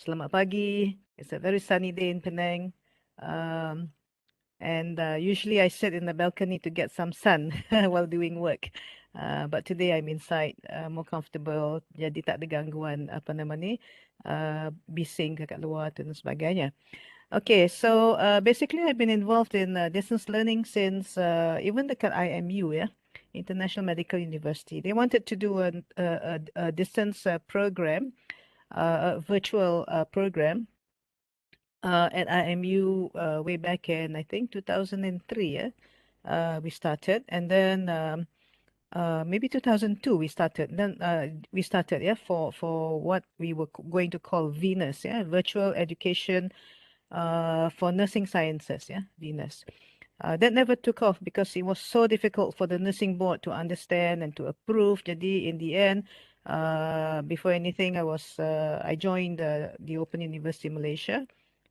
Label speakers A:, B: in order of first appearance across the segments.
A: Selamat pagi. It's a very sunny day in Penang. Um, and usually I sit in the balcony to get some sun while doing work. But today I'm inside, more comfortable. Jadi tak ada gangguan apa nama ni, bising kat luar dan sebagainya. Okay, so basically I've been involved in distance learning since even dekat IMU, yeah, International Medical University. They wanted to do a distance program, a virtual program at IMU way back in, I think, 2003, yeah, we started. And then maybe 2002 we started. Then we started, yeah, for what we were going to call Venus, yeah, Virtual Education for Nursing Sciences, yeah, Venus. That never took off because it was so difficult for the nursing board to understand and to approve. Jadi in the end, before anything, I joined the Open University Malaysia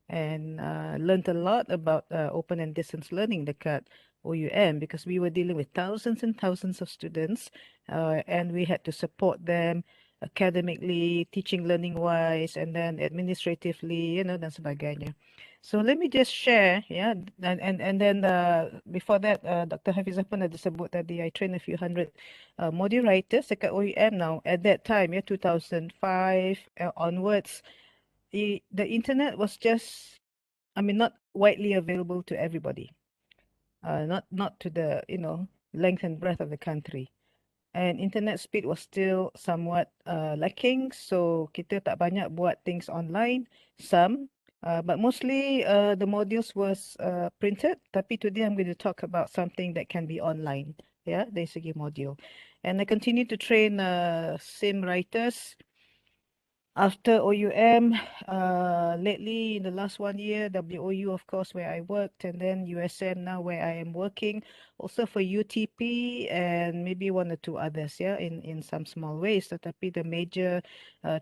A: and learned a lot about open and distance learning dekat OUM because we were dealing with thousands and thousands of students and we had to support them academically, teaching learning wise, and then administratively, dan sebagainya. So let me just share, yeah, and then before that, Dr. Hafizah pun ada sebut tadi, I trained a few hundred module writers dekat OUM now. At that time, yeah, 2005 onwards, the internet was just, I mean, not widely available to everybody, not to the, length and breadth of the country. And internet speed was still somewhat lacking, so kita tak banyak buat things online, some, but mostly the modules was printed. Tapi today I'm going to talk about something that can be online, yeah, dari segi module. And I continue to train sim writers after OUM, lately in the last 1 year, WOU, of course, where I worked, and then USM now where I am working, also for UTP and maybe one or two others, yeah, in some small ways. Tetapi the major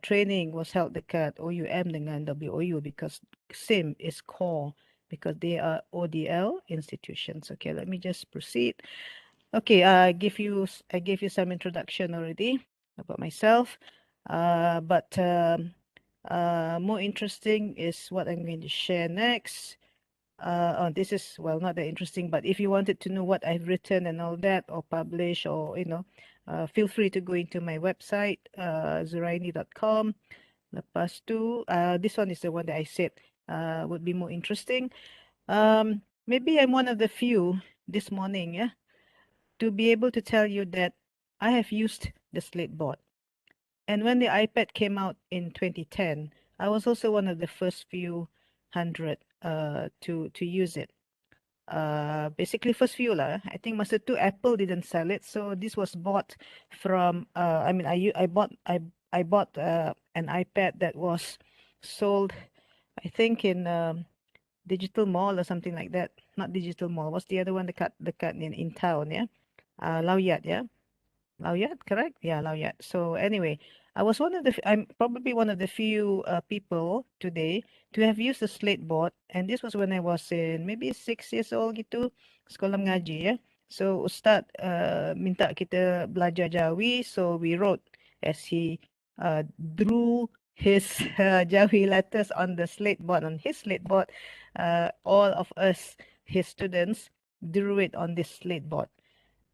A: training was held dekat OUM dengan WOU because SIM is core because they are ODL institutions. Okay, let me just proceed. Okay, I gave you some introduction already about myself. But more interesting is what I'm going to share next. Oh, this is, well, not that interesting, but if you wanted to know what I've written and all that, or publish, or, feel free to go into my website, zoraini.com. Lepas tu, this one is the one that I said would be more interesting. Maybe I'm one of the few this morning, yeah, to be able to tell you that I have used the Slate Board. And when the iPad came out in 2010, I was also one of the first few hundred to use it. Basically first few lah. I think masa tu Apple didn't sell it, so this was bought from. I bought an iPad that was sold, I think in Digital Mall or something like that. Not Digital Mall. What's the other one dekat in town? Yeah, Lawyat. Yeah. Lawyat, correct? Yeah, Lawyat. So anyway, I'm probably one of the few people today to have used the Slate board, and this was when I was in maybe 6 years old gitu, sekolah mengaji ya. So Ustaz minta kita belajar Jawi, so we wrote as he drew his Jawi letters on the Slate board, on his Slate board. All of us, his students, drew it on this Slate board.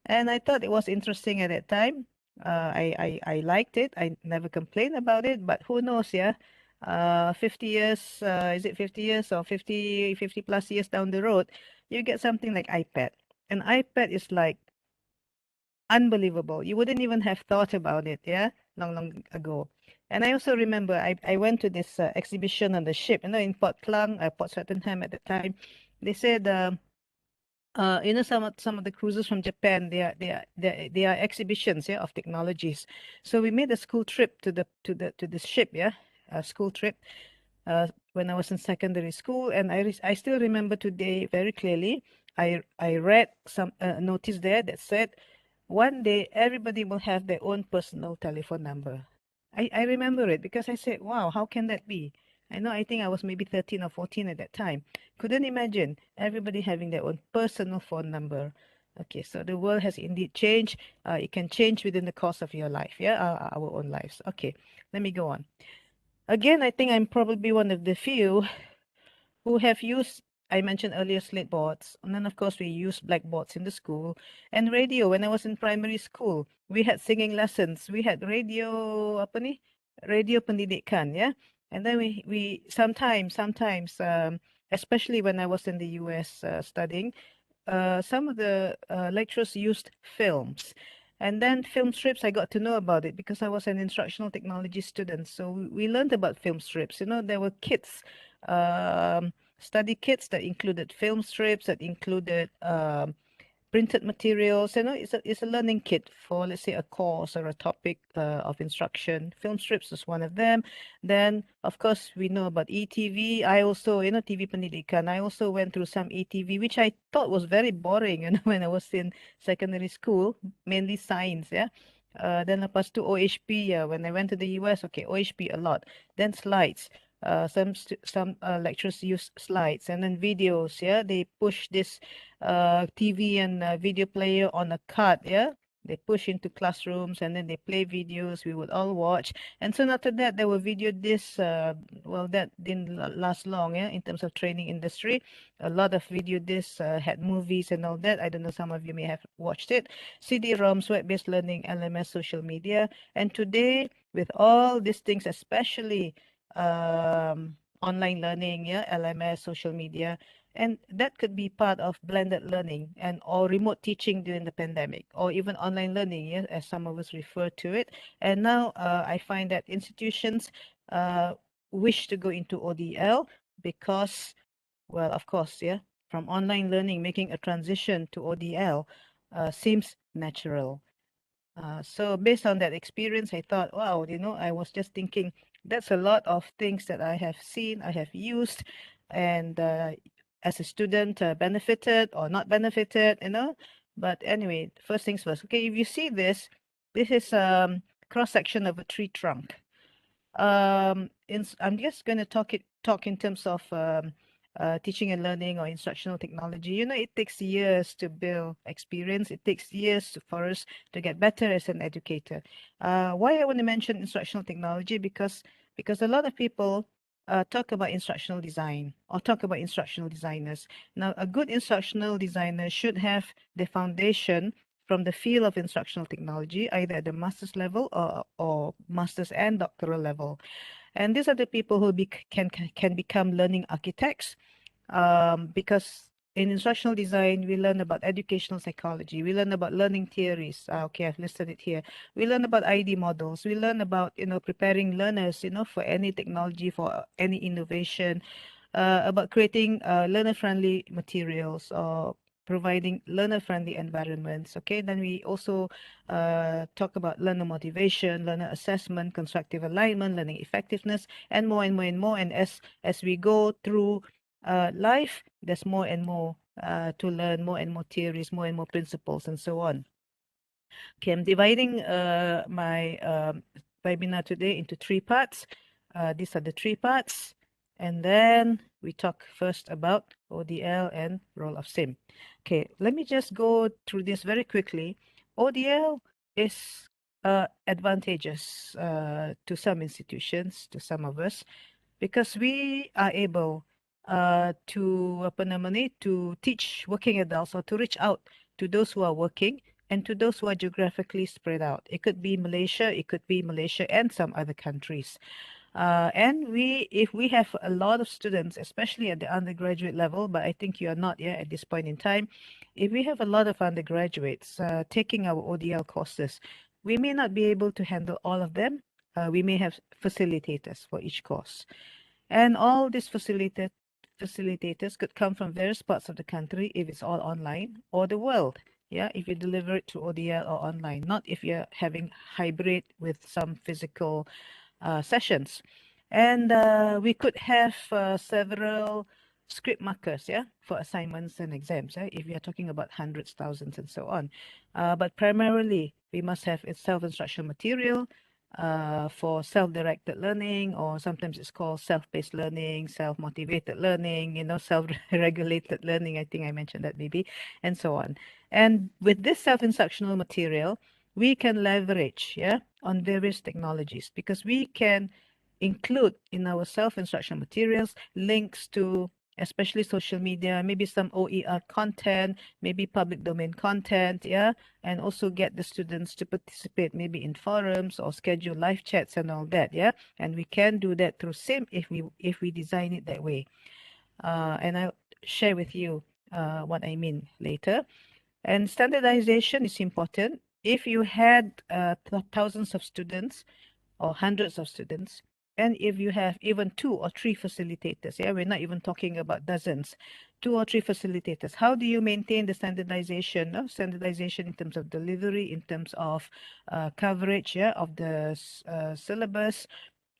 A: And I thought it was interesting at that time. I liked it. I never complained about it, but who knows, yeah? 50 years, is it 50 years or 50 plus years down the road, you get something like iPad. An iPad is like unbelievable. You wouldn't even have thought about it, yeah, long ago. And I also remember I went to this exhibition on the ship, in Port Klang, Port Swettenham at the time. They said, some of the cruises from Japan, they are exhibitions, yeah, of technologies. So we made a school trip to the ship, yeah, a school trip, when I was in secondary school, and I still remember today very clearly. I read some notice there that said, one day everybody will have their own personal telephone number. I remember it because I said, wow, how can that be? I think I was maybe 13 or 14 at that time. Couldn't imagine everybody having their own personal phone number. Okay, so the world has indeed changed. It can change within the course of your life, yeah, our own lives. Okay, let me go on. Again, I think I'm probably one of the few who have used, I mentioned earlier, slate boards. And then, of course, we used blackboards in the school and radio. When I was in primary school, we had singing lessons. We had radio, apa ni? Radio pendidikan, yeah? And then we sometimes, especially when I was in the US studying, some of the lecturers used films. And then film strips, I got to know about it because I was an instructional technology student. So we learned about film strips. You know, there were kits, study kits that included film strips, that included printed materials. You know, it's a learning kit for, let's say, a course or a topic of instruction. Film strips is one of them. Then, of course, we know about ETV. I also, you know, TV Pendidikan. I also went through some ETV, which I thought was very boring, you know, when I was in secondary school, mainly science, yeah. Then lepas tu OHP, when I went to the US, okay, OHP a lot. Then slides. Some lecturers use slides, and then videos, yeah. They push this TV and video player on a cart, yeah. They push into classrooms and then they play videos. We would all watch. And soon after that, there were video discs. Well, that didn't last long, yeah, in terms of training industry. A lot of video discs had movies and all that. I don't know, some of you may have watched it. CD-ROMs, web-based learning, LMS, social media. And today, with all these things, especially online learning, yeah, LMS, social media, and that could be part of blended learning and or remote teaching during the pandemic, or even online learning, yeah, as some of us refer to it. And now I find that institutions uh, wish to go into ODL because, well, of course, yeah, from online learning, making a transition to ODL seems natural. So based on that experience, I thought, wow, you know, I was just thinking that's a lot of things that I have seen, I have used, and as a student, benefited or not benefited, you know. But anyway, first things first. Okay, if you see this, this is cross section of a tree trunk. I'm just going to talk in terms of teaching and learning or instructional technology. You know, it takes years to build experience. It takes years for us to get better as an educator. Why I want to mention instructional technology? Because a lot of people talk about instructional design or talk about instructional designers. Now, a good instructional designer should have the foundation from the field of instructional technology, either at the master's level or master's and doctoral level. And these are the people who can become learning architects, because in instructional design, we learn about educational psychology. We learn about learning theories. Okay, I've listed it here. We learn about ID models. We learn about, you know, preparing learners, you know, for any technology, for any innovation, about creating learner-friendly materials or providing learner-friendly environments. Okay, then we also talk about learner motivation, learner assessment, constructive alignment, learning effectiveness, and more and more and more. And as we go through life, there's more and more to learn, more and more theories, more and more principles, and so on. Okay, I'm dividing my webinar today into three parts. These are the three parts. And then we talk first about ODL and role of SIM. Okay, let me just go through this very quickly. ODL is advantageous to some institutions, to some of us, because we are able to apa namanya, to teach working adults or to reach out to those who are working and to those who are geographically spread out. It could be Malaysia and some other countries. And if we have a lot of students, especially at the undergraduate level, but I think you are not yet at this point in time, if we have a lot of undergraduates taking our ODL courses, we may not be able to handle all of them. We may have facilitators for each course. And all these facilitators could come from various parts of the country if it's all online, or the world. Yeah, if you deliver it to ODL or online, not if you're having hybrid with some physical sessions. And we could have several script markers, yeah, for assignments and exams, yeah, if we are talking about hundreds, thousands, and so on. But primarily, we must have a self-instructional material for self-directed learning, or sometimes it's called self-paced learning, self-motivated learning, you know, self-regulated learning. I think I mentioned that maybe, and so on. And with this self-instructional material, we can leverage, yeah, on various technologies, because we can include in our self-instructional materials links to especially social media, maybe some OER content, maybe public domain content, yeah, and also get the students to participate maybe in forums or schedule live chats and all that, yeah, and we can do that through SIM if we design it that way, and I'll share with you what I mean later. And standardization is important. If you had thousands of students or hundreds of students, and if you have even 2 or 3 facilitators, yeah, we're not even talking about dozens, 2 or 3 facilitators, how do you maintain the standardization? Standardization in terms of delivery, in terms of coverage, yeah, of the syllabus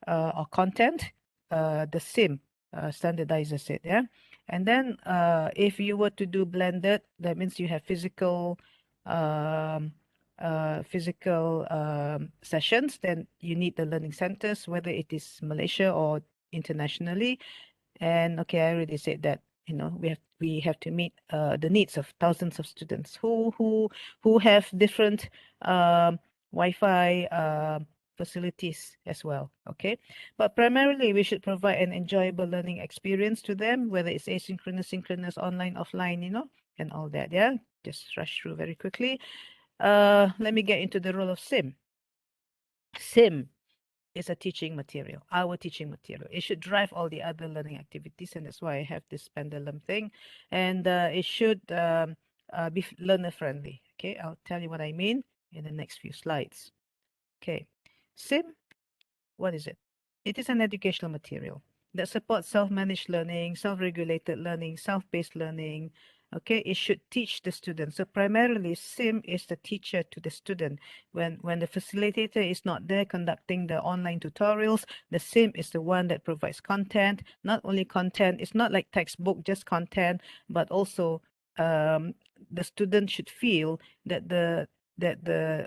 A: or content, the SIM standardizes it, yeah. And then if you were to do blended, that means you have um, physical sessions, then you need the learning centers, whether it is Malaysia or internationally. And okay, I already said that, we have to meet the needs of thousands of students who have different Wi-Fi facilities as well. Okay, but primarily we should provide an enjoyable learning experience to them, whether it's asynchronous, synchronous, online, offline, and all that. Yeah, just rush through very quickly. Let me get into the role of SIM. SIM is a teaching material, our teaching material. It should drive all the other learning activities, and that's why I have this pendulum thing. And it should be learner friendly. Okay, I'll tell you what I mean in the next few slides. Okay, SIM, what is it? It is an educational material that supports self-managed learning, self-regulated learning, self-paced learning. Okay, it should teach the student. So primarily, SIM is the teacher to the student. When the facilitator is not there conducting the online tutorials, the SIM is the one that provides content. Not only content, it's not like textbook, just content, but also the student should feel that the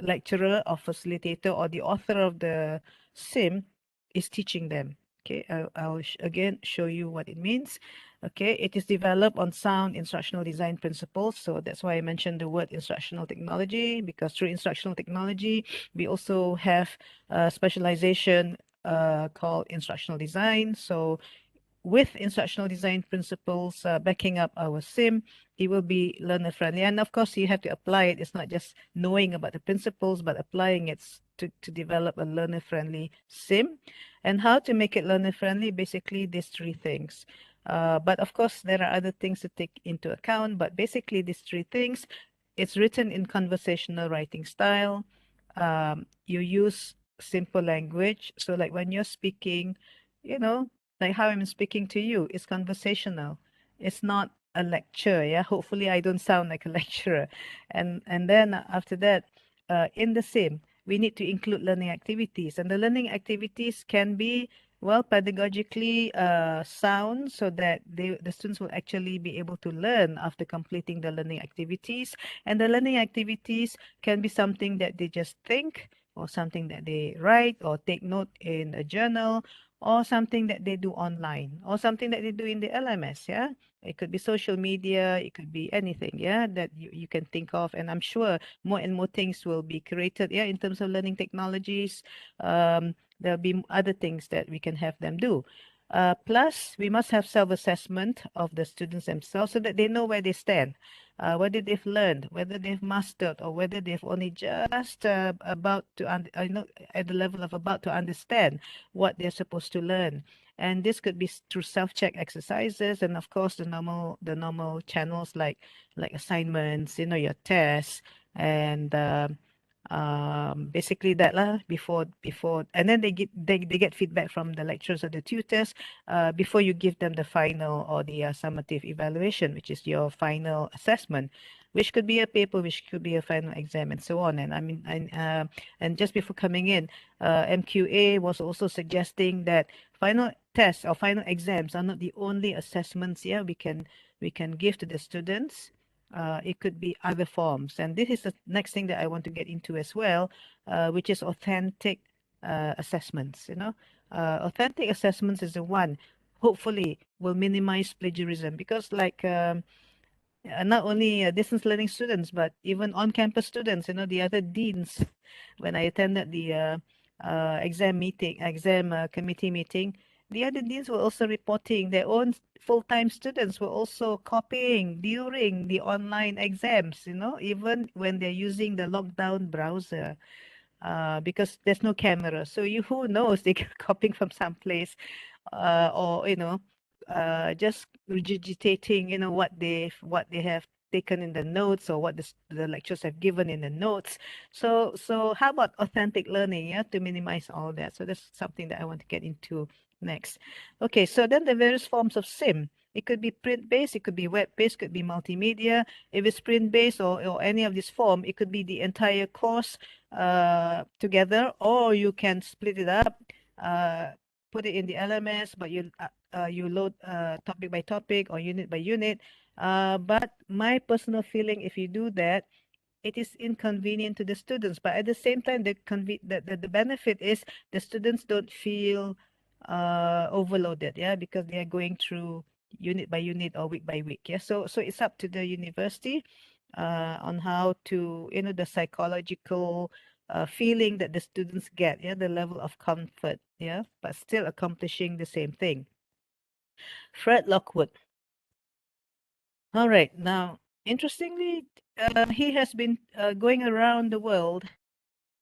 A: lecturer or facilitator or the author of the SIM is teaching them. Okay, I'll again show you what it means. Okay, it is developed on sound instructional design principles. So that's why I mentioned the word instructional technology, because through instructional technology, we also have a specialization called instructional design. So with instructional design principles backing up our SIM, it will be learner friendly. And of course, you have to apply it. It's not just knowing about the principles, but applying it to develop a learner friendly SIM. And how to make it learner friendly, basically these 3 things. But of course, there are other things to take into account, but basically these 3 things. It's written in conversational writing style. You use simple language. So like when you're speaking, you know, like how I'm speaking to you, it's conversational. It's not a lecture. Yeah. Hopefully I don't sound like a lecturer. And then after that, in the same, we need to include learning activities. And the learning activities can be, well, pedagogically sound, so that the students will actually be able to learn after completing the learning activities. And the learning activities can be something that they just think, or something that they write or take note in a journal, or something that they do online, or something that they do in the LMS. Yeah, it could be social media, it could be anything, yeah, that you can think of. And I'm sure more and more things will be created, yeah, in terms of learning technologies. There'll be other things that we can have them do. Plus, we must have self-assessment of the students themselves so that they know where they stand, whether they've learned, whether they've mastered, or whether they've only just about to, at the level of about to understand what they're supposed to learn. And this could be through self-check exercises, and of course the normal channels like assignments, your tests, and basically that lah, before, and then they get feedback from the lecturers or the tutors before you give them the final or the summative evaluation, which is your final assessment, which could be a paper, which could be a final exam, and so on. And I mean, and just before coming in, MQA was also suggesting that final tests or final exams are not the only assessments, yeah, we can give to the students. It could be other forms. And this is the next thing that I want to get into as well, which is authentic assessments. Authentic assessments is the one, hopefully, will minimize plagiarism, because like not only distance learning students, but even on-campus students, the other deans, when I attended exam committee meeting, the other deans were also reporting their own full-time students were also copying during the online exams, even when they're using the lockdown browser, because there's no camera. So who knows, they can copying from someplace, or just regurgitating, what they have taken in the notes, or what the lecturers have given in the notes. So how about authentic learning, yeah, to minimize all that? So that's something that I want to get into next. Okay, so then the various forms of sim. It could be print-based, it could be web-based, could be multimedia. If it's print-based or any of this form, it could be the entire course together, or you can split it up, uh, put it in the LMS, but you load topic by topic or unit by unit. But my personal feeling, if you do that, it is inconvenient to the students. But at the same time, the benefit is the students don't feel overloaded, yeah, because they are going through unit by unit or week by week. Yeah, so it's up to the university on how to, the psychological feeling that the students get, yeah, the level of comfort, yeah, but still accomplishing the same thing. Fred Lockwood. All right, now, interestingly, he has been going around the world,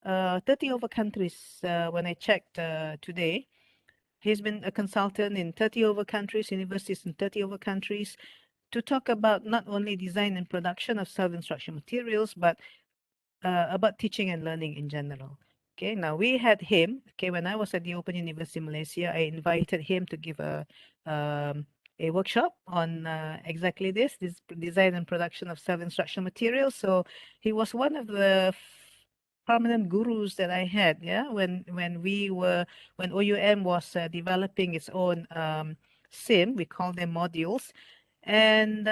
A: 30 over countries when I checked today. He's been a consultant in 30 over countries, universities in 30 over countries, to talk about not only design and production of self-instruction materials, but about teaching and learning in general. Okay, now we had him. Okay, when I was at the Open University Malaysia, I invited him to give a workshop on exactly this design and production of self-instruction materials. So he was one of the prominent gurus that I had. Yeah, when OUM was developing its own sim, we call them modules, and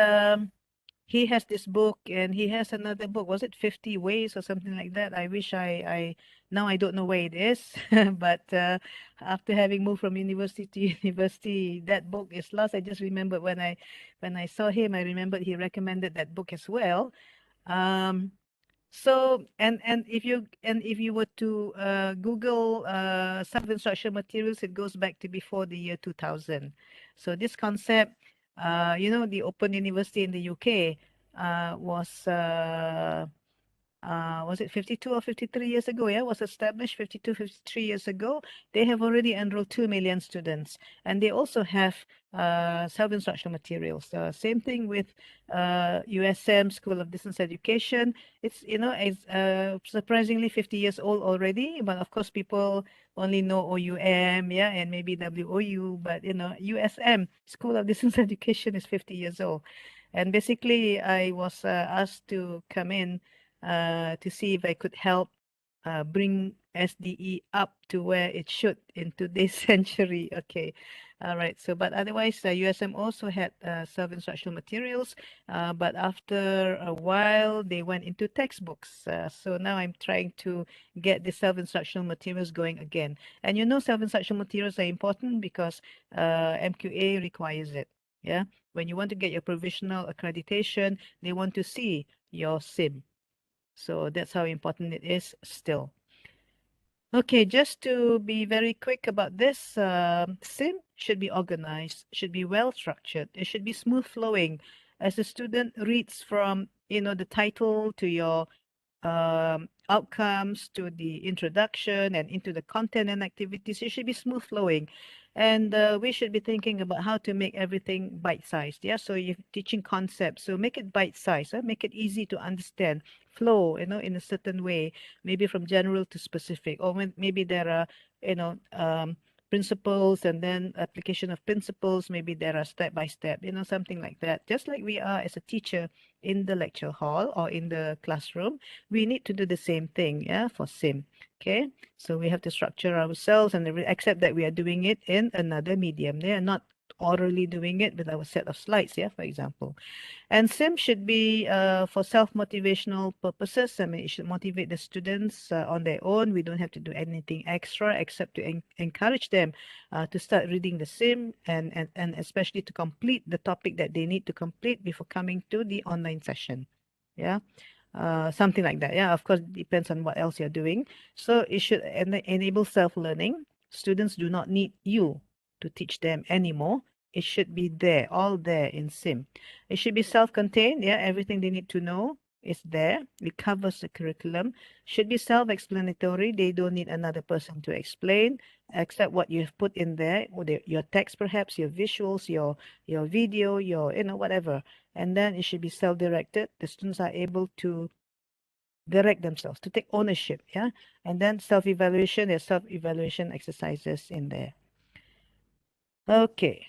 A: he has this book and he has another book. Was it 50 Ways or something like that? I wish I now I don't know where it is, but after having moved from university to university, that book is lost. I just remembered when I saw him, I remembered he recommended that book as well. Um, so and if you were to Google self-instruction materials, it goes back to before the year 2000. So this concept, the Open University in the UK was it 52 or 53 years ago? Yeah, was established 52, 53 years ago. They have already enrolled 2 million students, and they also have self-instructional materials. Same thing with USM, School of Distance Education. It's surprisingly 50 years old already, but of course people only know OUM, yeah, and maybe WOU, but USM, School of Distance Education, is 50 years old. And basically, I was asked to come in to see if I could help bring SDE up to where it should into this century. Okay. All right. So, but otherwise, USM also had self-instructional materials, but after a while, they went into textbooks. So now I'm trying to get the self-instructional materials going again. And self-instructional materials are important because MQA requires it. Yeah. When you want to get your provisional accreditation, they want to see your SIM. So that's how important it is still. Okay, just to be very quick about this, SIM should be organized, should be well structured, it should be smooth flowing. As the student reads from, the title to your outcomes to the introduction and into the content and activities, it should be smooth flowing. And we should be thinking about how to make everything bite-sized. Yeah, so you're teaching concepts, so make it bite-sized, make it easy to understand, flow, in a certain way, maybe from general to specific, or maybe there are, principles and then application of principles, maybe there are step by step, something like that. Just like we are as a teacher in the lecture hall or in the classroom, we need to do the same thing, yeah, for sim. Okay, so we have to structure ourselves and accept that we are doing it in another medium. They are not orally doing it with our set of slides, yeah, for example. And sim should be for self-motivational purposes. I mean, it should motivate the students on their own. We don't have to do anything extra except to encourage them to start reading the sim and especially to complete the topic that they need to complete before coming to the online session. Yeah. something like that. Yeah, of course, depends on what else you're doing. So it should enable self-learning. Students do not need you to teach them anymore. It should be there, all there in SIM. It should be self-contained. Yeah, everything they need to know is there. It covers the curriculum. Should be self-explanatory. They don't need another person to explain, except what you've put in there, or your text, perhaps your visuals, your video, your whatever. And then it should be self-directed. The students are able to direct themselves, to take ownership. Yeah, and then self-evaluation. There's self-evaluation exercises in there. Okay.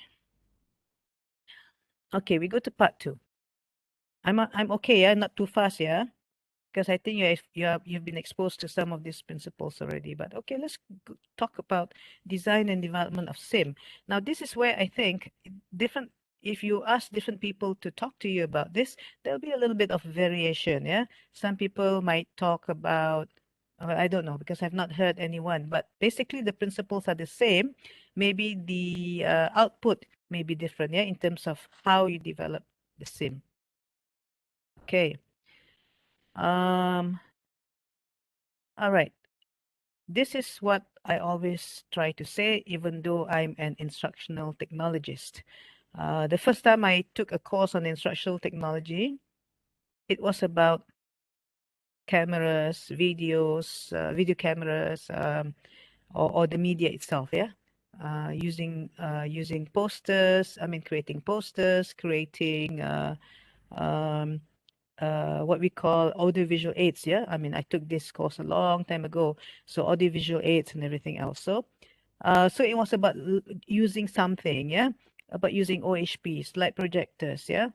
A: Okay, we go to part 2. I'm okay, yeah, not too fast, yeah, because I think you've been exposed to some of these principles already. But okay, let's talk about design and development of SIM. Now, this is where I think different. If you ask different people to talk to you about this, there'll be a little bit of variation. Yeah, some people might talk about. I don't know because I've not heard anyone. But basically, the principles are the same. Maybe the output may be different. Yeah, in terms of how you develop the SIM. Okay. Um, all right. This is what I always try to say, even though I'm an instructional technologist. The first time I took a course on instructional technology, it was about cameras, videos, video cameras, or the media itself, yeah? Using posters, creating posters, creating um, what we call audiovisual aids. Yeah, I took this course a long time ago, so audiovisual aids and everything else. So it was about using something, yeah, about using OHPs, light projectors, yeah,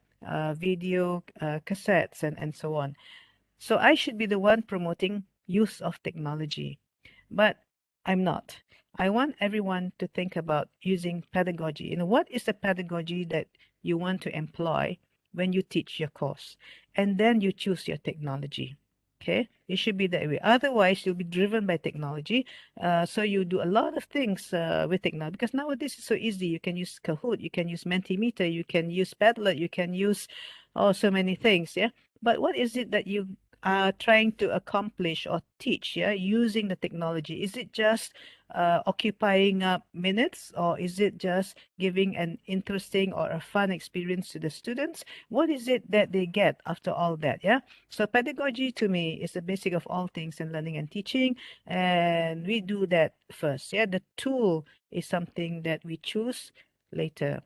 A: video cassettes, and so on. So I should be the one promoting use of technology, but I'm not. I want everyone to think about using pedagogy. What is the pedagogy that you want to employ when you teach your course? And then you choose your technology. Okay, it should be that way. Otherwise, you'll be driven by technology. So you do a lot of things with technology because nowadays it's so easy. You can use Kahoot, you can use Mentimeter, you can use Padlet, you can use so many things. Yeah, but what is it that you are trying to accomplish or teach, yeah, using the technology? Is it just occupying up minutes, or is it just giving an interesting or a fun experience to the students? What is it that they get after all that? Yeah. So pedagogy to me is the basic of all things in learning and teaching, and we do that first. Yeah. The tool is something that we choose later.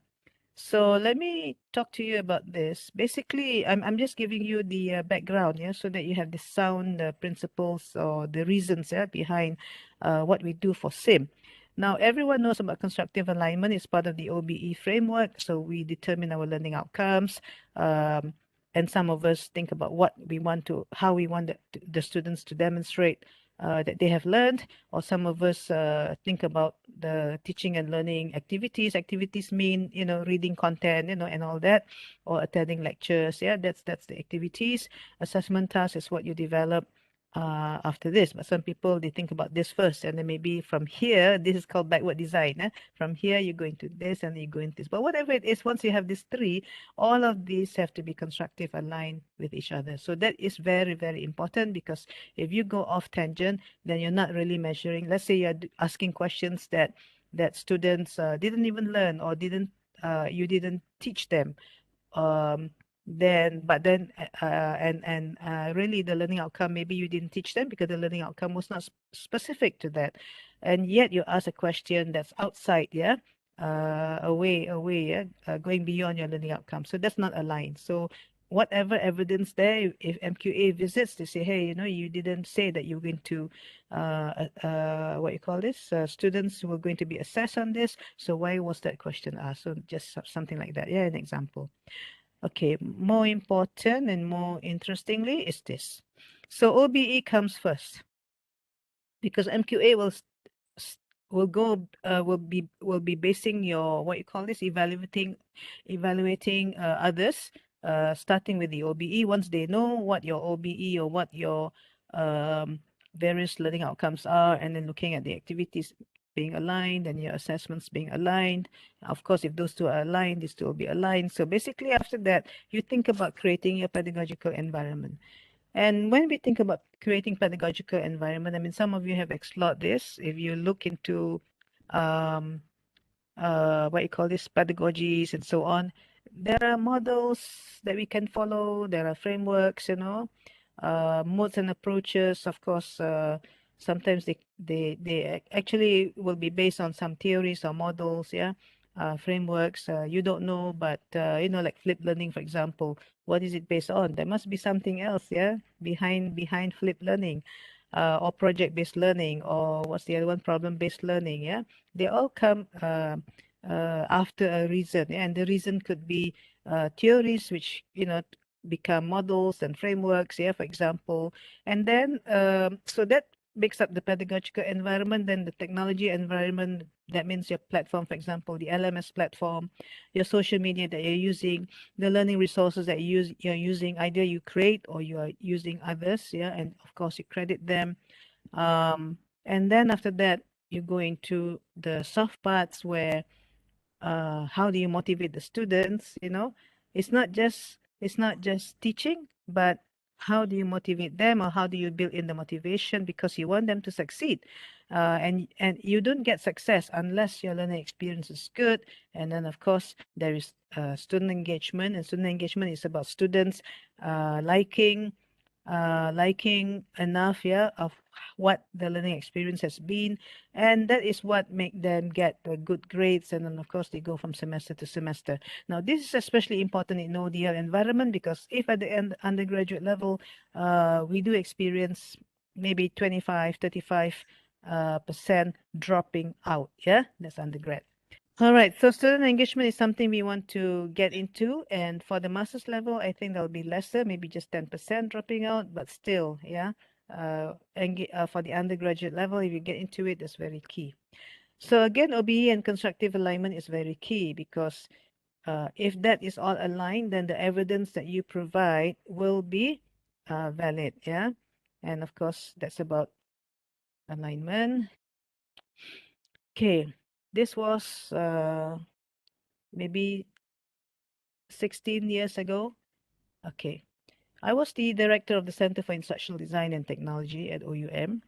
A: So let me talk to you about this. Basically, I'm just giving you the background, yeah, so that you have the sound principles or the reasons, yeah, behind what we do for SIM. Now, everyone knows about constructive alignment. It's part of the OBE framework. So we determine our learning outcomes. And some of us think about how we want the students to demonstrate that they have learned, or some of us think about the teaching and learning activities. Activities mean, reading content, and all that, or attending lectures. Yeah, that's the activities. Assessment task is what you develop after this. But some people, they think about this first, and then maybe from here, this is called backward design. From here, you go into this, and you go into this. But whatever it is, once you have these three, all of these have to be constructive, aligned with each other. So that is very, very important, because if you go off tangent, then you're not really measuring. Let's say you're asking questions that students didn't even learn, or you didn't teach them. um, then really the learning outcome, maybe you didn't teach them because the learning outcome was not specific to that, and yet you ask a question that's outside, yeah, away, yeah, going beyond your learning outcome. So that's not aligned. So whatever evidence there, if MQA visits, they say, hey, you didn't say that you're going to what you call this, students were going to be assessed on this, so why was that question asked? So just something like that, yeah, an example. Okay, more important and more interestingly is this. So OBE comes first, because MQA will go will be basing your, what you call this, evaluating others, starting with the OBE. Once they know what your OBE or what your um, various learning outcomes are, and then looking at the activities being aligned and your assessments being aligned. Of course, if those two are aligned, these two will be aligned. So basically, after that, you think about creating your pedagogical environment. And when we think about creating pedagogical environment, I mean, some of you have explored this. If you look into um, what you call this, pedagogies and so on, there are models that we can follow. There are frameworks, modes and approaches. Of course, sometimes they actually will be based on some theories or models, yeah, frameworks. You don't know, but like flip learning, for example, what is it based on? There must be something else, yeah, behind flip learning, or project-based learning, or what's the other one? Problem-based learning, yeah. They all come after a reason, yeah? And the reason could be theories which become models and frameworks, yeah, for example. And then so that makes up the pedagogical environment. Then the technology environment, that means your platform, for example, the LMS platform, your social media that you're using, the learning resources that you're using, either you create or you are using others, yeah, and of course you credit them. And then after that, you go into the soft parts where how do you motivate the students, it's not just teaching, but how do you motivate them, or how do you build in the motivation, because you want them to succeed, and you don't get success unless your learning experience is good. And then of course there is student engagement, and student engagement is about students liking enough, yeah, of what the learning experience has been, and that is what make them get the good grades. And then of course they go from semester to semester. Now this is especially important in ODL environment, because if at the end undergraduate level we do experience maybe 25 35 percent dropping out, yeah, that's undergrad. All right, so student engagement is something we want to get into, and for the master's level, I think that'll be lesser, maybe just 10% dropping out, but still, yeah. For the undergraduate level, if you get into it, that's very key. So again, OBE and constructive alignment is very key, because if that is all aligned, then the evidence that you provide will be valid, yeah. And of course, that's about alignment. Okay, this was maybe 16 years ago. Okay. I was the director of the Center for Instructional Design and Technology at OUM,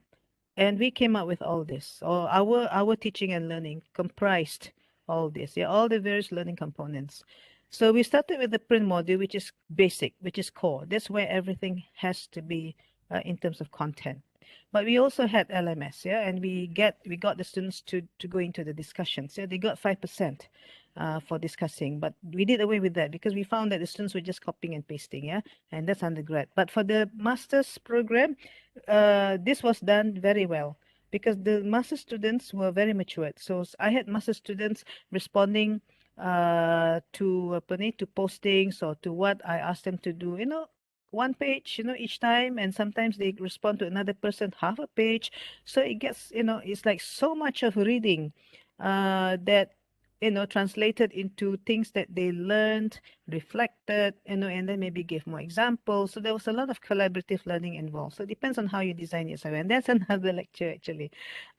A: and we came up with all this. Or our teaching and learning comprised all this, yeah, all the various learning components. So we started with the print module, which is basic, which is core. That's where everything has to be in terms of content. But we also had LMS, yeah, and we got the students to go into the discussions. Yeah, they got 5% for discussing, but we did away with that because we found that the students were just copying and pasting, yeah, and that's undergrad. But for the master's program, this was done very well, because the master students were very matured. So I had master students responding to postings or to what I asked them to do, one page, each time, and sometimes they respond to another person half a page. So it gets, it's like so much of reading that translated into things that they learned, reflected, and then maybe give more examples. So there was a lot of collaborative learning involved. So it depends on how you design it. And that's another lecture actually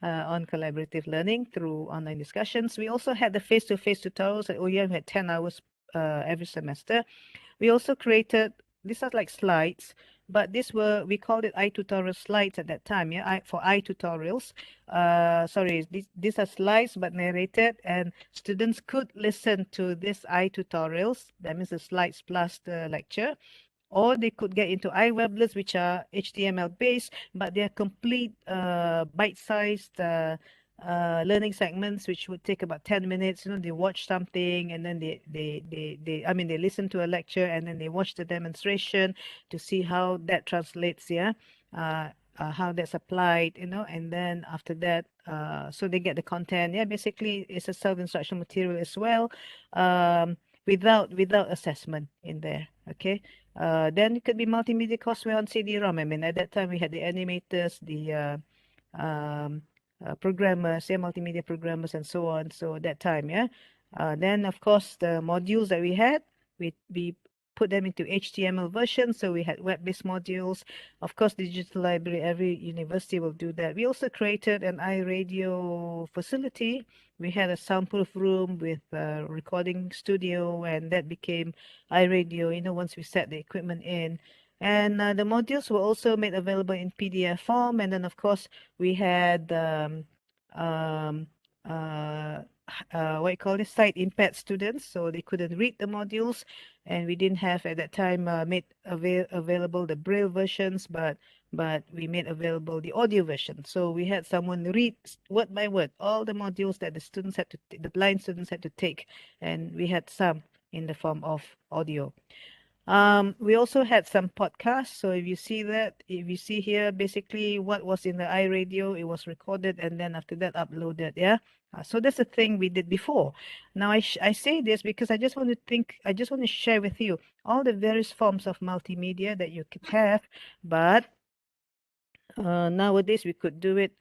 A: on collaborative learning through online discussions. We also had the face-to-face tutorials at OEM. We had 10 hours every semester. We also created, these are like slides, but we called it iTutorial slides at that time, yeah, for iTutorials. Sorry, these are slides but narrated, and students could listen to these iTutorials, that means the slides plus the lecture, or they could get into iWeblets, which are HTML based, but they are complete bite-sized learning segments, which would take about 10 minutes. They watch something, and then I mean, they listen to a lecture, and then they watch the demonstration to see how that translates, yeah, how that's applied, and then after that, so they get the content. Yeah, basically, it's a self-instructional material as well, without assessment in there. Okay. Then it could be multimedia courseware on CD-ROM. I mean, at that time we had the animators, the programmers, yeah, multimedia programmers, and so on. So at that time, yeah. Then of course the modules that we had, we put them into HTML version. So we had web-based modules. Of course, digital library, every university will do that. We also created an iRadio facility. We had a soundproof room with a recording studio, and that became iRadio, once we set the equipment in. And the modules were also made available in PDF form. And then, of course, we had um, uh, what you call this, sight impaired students, so they couldn't read the modules, and we didn't have at that time made available the Braille versions, but we made available the audio version. So we had someone read word by word all the modules that the students had to, the blind students had to take, and we had some in the form of audio. We also had some podcasts. So if you see that, if you see here, basically what was in the iRadio, it was recorded and then after that uploaded. Yeah. So that's the thing we did before. Now I say this because I just want to share with you all the various forms of multimedia that you could have, but nowadays we could do it.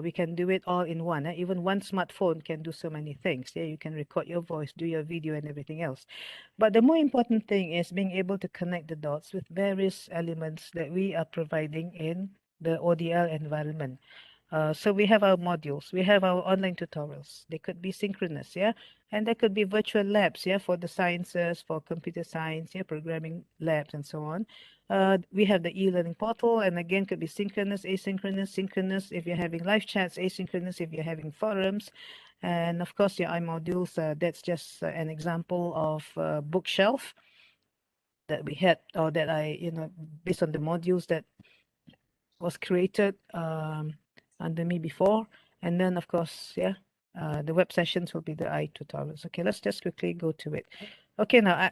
A: We can do it all in one. Even one smartphone can do so many things. Yeah, you can record your voice, do your video, and everything else. But the more important thing is being able to connect the dots with various elements that we are providing in the ODL environment. So we have our modules, we have our online tutorials. They could be synchronous, yeah, and there could be virtual labs, yeah, for the sciences, for computer science, yeah, programming labs, and so on. We have the e-learning portal, and again, could be synchronous, asynchronous, synchronous if you're having live chats, asynchronous if you're having forums, and of course, your iModules. That's just an example of bookshelf that we had, or that based on the modules that was created under me before. And then, of course, yeah, the web sessions will be the tutorials. Okay, let's just quickly go to it. Okay, now,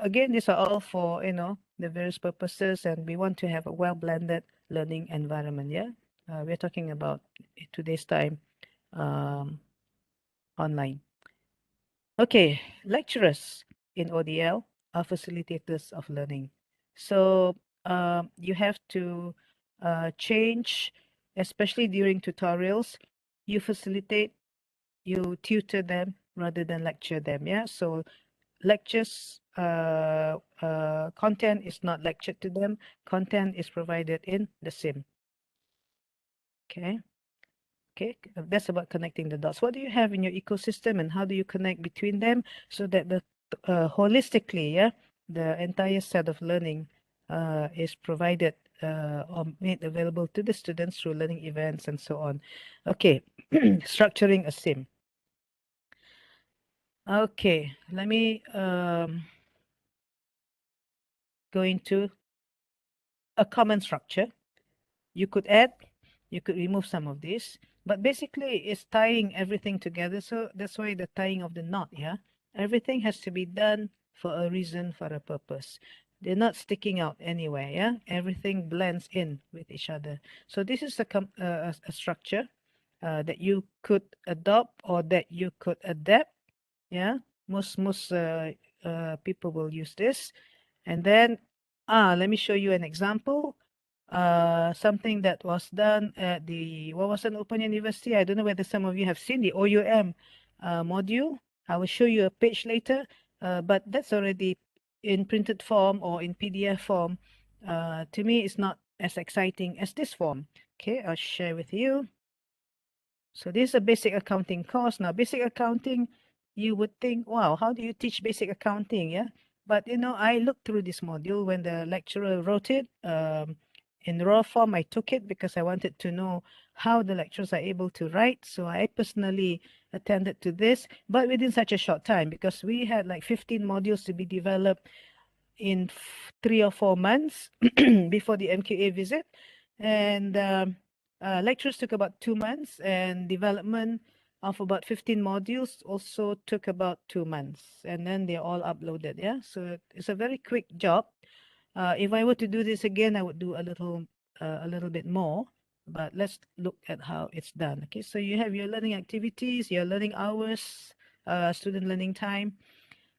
A: again, these are all for, the various purposes, and we want to have a well-blended learning environment, yeah? We're talking about today's time online. Okay, lecturers in ODL are facilitators of learning. So you have to change, especially during tutorials, you facilitate, you tutor them rather than lecture them. Yeah, so lectures, content is not lectured to them, content is provided in the sim. Okay. Okay, that's about connecting the dots. What do you have in your ecosystem and how do you connect between them so that the holistically, yeah, the entire set of learning is provided or made available to the students through learning events and so on. Okay, structuring a sim. Okay, let me go into a common structure. You could add, you could remove some of this, but basically it's tying everything together. So that's why the tying of the knot, yeah? Everything has to be done for a reason, for a purpose. They're not sticking out anywhere, yeah? Everything blends in with each other. So this is a structure that you could adopt or that you could adapt, yeah? Most people will use this. And then, let me show you an example. Something that was done at the Wawasan Open University. I don't know whether some of you have seen the OUM module. I will show you a page later, but that's already in printed form or in PDF form. To me, it's not as exciting as this form. Okay, I'll share with you. So this is a basic accounting course. Now, basic accounting, you would think, wow, how do you teach basic accounting? Yeah. But, I looked through this module when the lecturer wrote it. In raw form, I took it because I wanted to know how the lecturers are able to write. So I personally attended to this, but within such a short time, because we had like 15 modules to be developed in 3 or 4 months before the MQA visit. And lectures took about 2 months, and development of about 15 modules also took about 2 months. And then they're all uploaded. Yeah, so it's a very quick job. If I were to do this again, I would do a little bit more. But let's look at how it's done. Okay, so you have your learning activities, your learning hours, student learning time,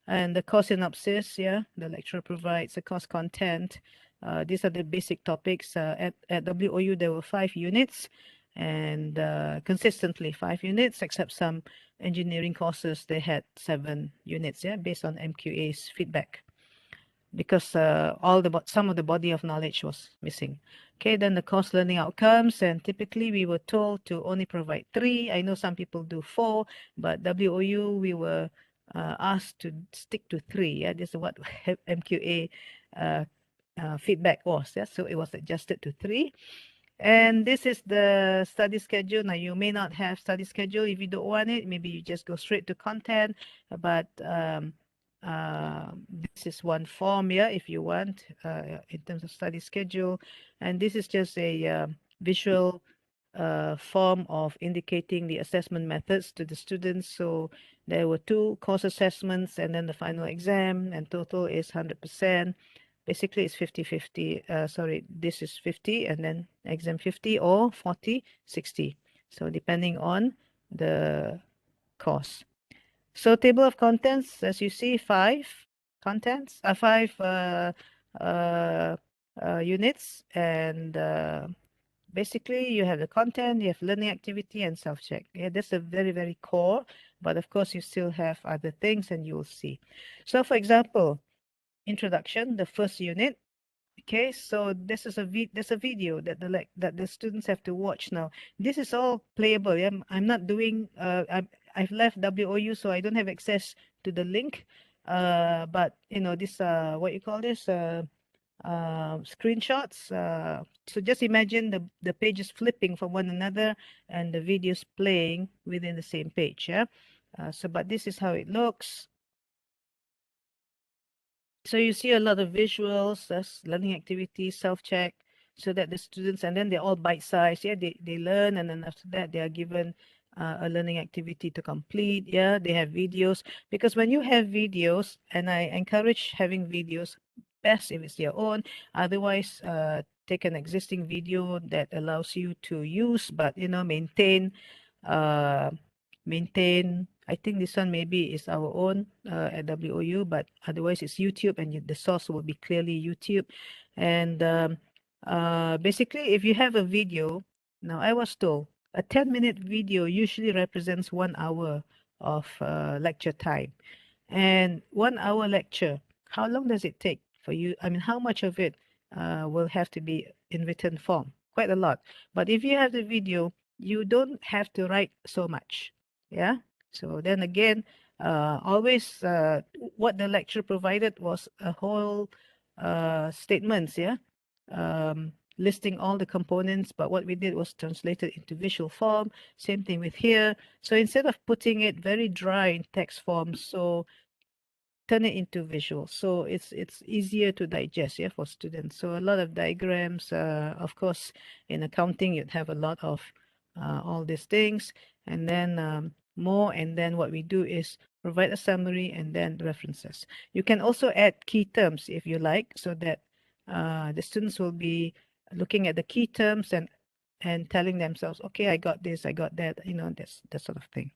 A: and the course synopsis. Yeah, the lecturer provides the course content. These are the basic topics. At WOU, there were 5 units, and consistently 5 units, except some engineering courses, they had 7 units, yeah, based on MQA's feedback, because some of the body of knowledge was missing. Okay, then the course learning outcomes, and typically we were told to only provide 3. I know some people do 4, but WOU, we were asked to stick to 3. Yeah, this is what MQA feedback was. Yeah, so it was adjusted to 3. And this is the study schedule. Now, you may not have study schedule if you don't want it. Maybe you just go straight to content. But this is one form, yeah, if you want, in terms of study schedule. And this is just a visual form of indicating the assessment methods to the students. So there were 2 course assessments and then the final exam, and total is 100%. Basically, it's 50-50. Sorry, this is 50 and then exam 50 or 40-60. So depending on the course. So table of contents, as you see, 5 contents, 5 units, and basically you have the content, you have learning activity and self-check. Yeah, that's a very, very core, but of course you still have other things and you will see. So for example, introduction, the first unit. Okay, so this is there's a video that the students have to watch now. This is all playable. Yeah, I'm not doing. I've left WOU, so I don't have access to the link. But you know this. What you call this? Screenshots. So just imagine the pages flipping from one another and the videos playing within the same page. Yeah. So, but this is how it looks. So you see a lot of visuals, that's learning activities, self-check, so that the students, and then they're all bite-sized. Yeah, they learn, and then after that, they are given a learning activity to complete. Yeah, they have videos. Because when you have videos, and I encourage having videos, best if it's your own. Otherwise, take an existing video that allows you to use, but, you know, uh, maintain. I think this one maybe is our own at WOU, but otherwise it's YouTube, and the source will be clearly YouTube. And basically, if you have a video, now I was told a 10-minute video usually represents 1 hour of lecture time. And 1 hour lecture, how long does it take for you? I mean, how much of it will have to be in written form? Quite a lot. But if you have the video, you don't have to write so much. Yeah. So then again, always what the lecturer provided was a whole statements. Yeah. Listing all the components, but what we did was translate it into visual form. Same thing with here. So instead of putting it very dry in text form, so turn it into visual, so it's easier to digest, yeah, for students. So a lot of diagrams, of course in accounting you'd have a lot of all these things, and then more, and then what we do is provide a summary and then references. You can also add key terms if you like, so that the students will be looking at the key terms and telling themselves, okay, I got this, I got that, you know, this that sort of thing.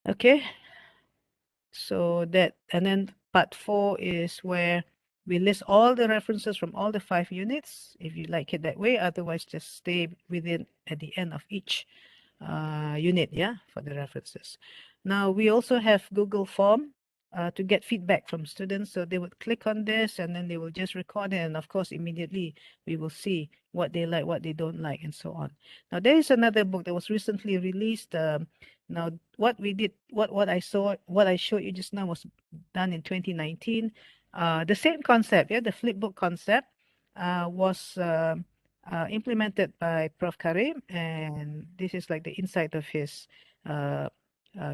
A: Okay. So that, and then part 4 is where we list all the references from all the 5 units, if you like it that way. Otherwise, just stay within at the end of each unit, yeah, for the references. Now, we also have Google Form to get feedback from students. So they would click on this and then they will just record it. And of course, immediately we will see what they like, what they don't like, and so on. Now, there is another book that was recently released. Now, what we did, what I saw, what I showed you just now was done in 2019. The same concept, yeah, the Flipbook Concept was implemented by Prof. Karim, and this is like the inside of his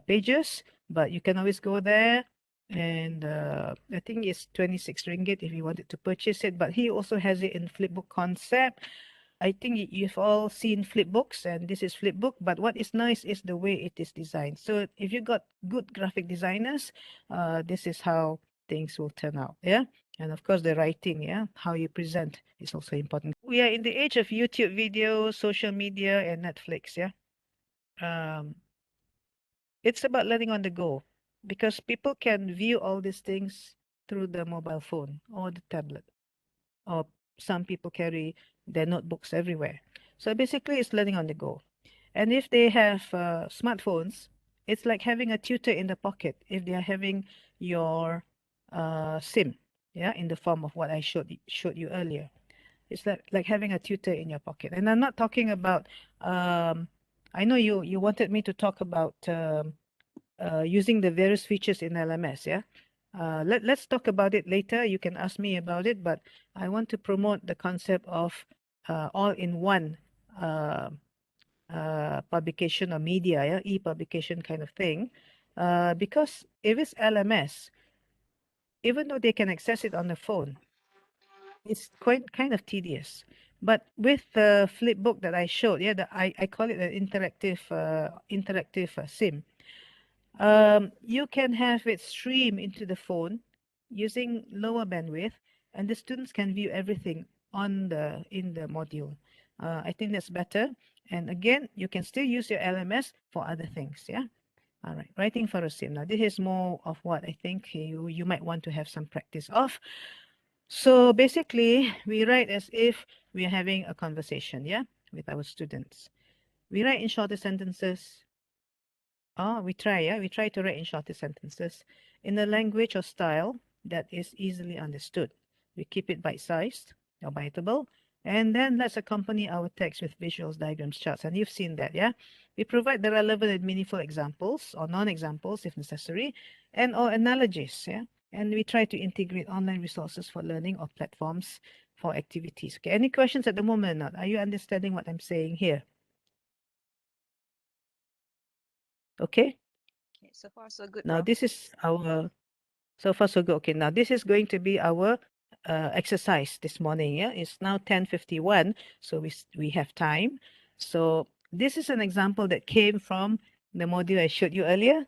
A: pages, but you can always go there, and I think it's 26 ringgit if you wanted to purchase it, but he also has it in Flipbook Concept. I think you've all seen flipbooks, and this is flipbook, but what is nice is the way it is designed. So if you got good graphic designers, this is how things will turn out. Yeah. And of course, the writing, yeah, how you present is also important. We are in the age of YouTube videos, social media, and Netflix. Yeah. It's about learning on the go, because people can view all these things through the mobile phone or the tablet, or some people carry their notebooks everywhere. So basically, it's learning on the go. And if they have smartphones, it's like having a tutor in the pocket if they are having your SIM, yeah, in the form of what I showed you earlier. It's like having a tutor in your pocket. And I'm not talking about, I know you wanted me to talk about using the various features in LMS, yeah? Let's talk about it later. You can ask me about it, but I want to promote the concept of all-in-one uh, publication or media, yeah, e-publication kind of thing. Because if it's LMS, even though they can access it on the phone, it's quite kind of tedious. But with the Flipbook that I showed, yeah, I call it an interactive sim. You can have it stream into the phone using lower bandwidth, and the students can view everything on the in the module. I think that's better. And again, you can still use your LMS for other things. Yeah. All right. Writing for a sim. Now, this is more of what I think you might want to have some practice of. So basically, we write as if we are having a conversation, yeah, with our students. We write in shorter sentences. Oh, we try, yeah, we try to write in shorter sentences in a language or style that is easily understood. We keep it bite-sized or biteable, and then let's accompany our text with visuals, diagrams, charts, and you've seen that, yeah? We provide the relevant and meaningful examples or non-examples if necessary, and or analogies, yeah? And we try to integrate online resources for learning or platforms for activities. Okay, any questions at the moment or not? Are you understanding what I'm saying here? Okay,
B: Okay, so far so good,
A: now
B: Prof.
A: this is our so far, so good. Okay, now this is going to be our exercise this morning. Yeah, it's now 10:51, so we have time. So this is an example that came from the module I showed you earlier,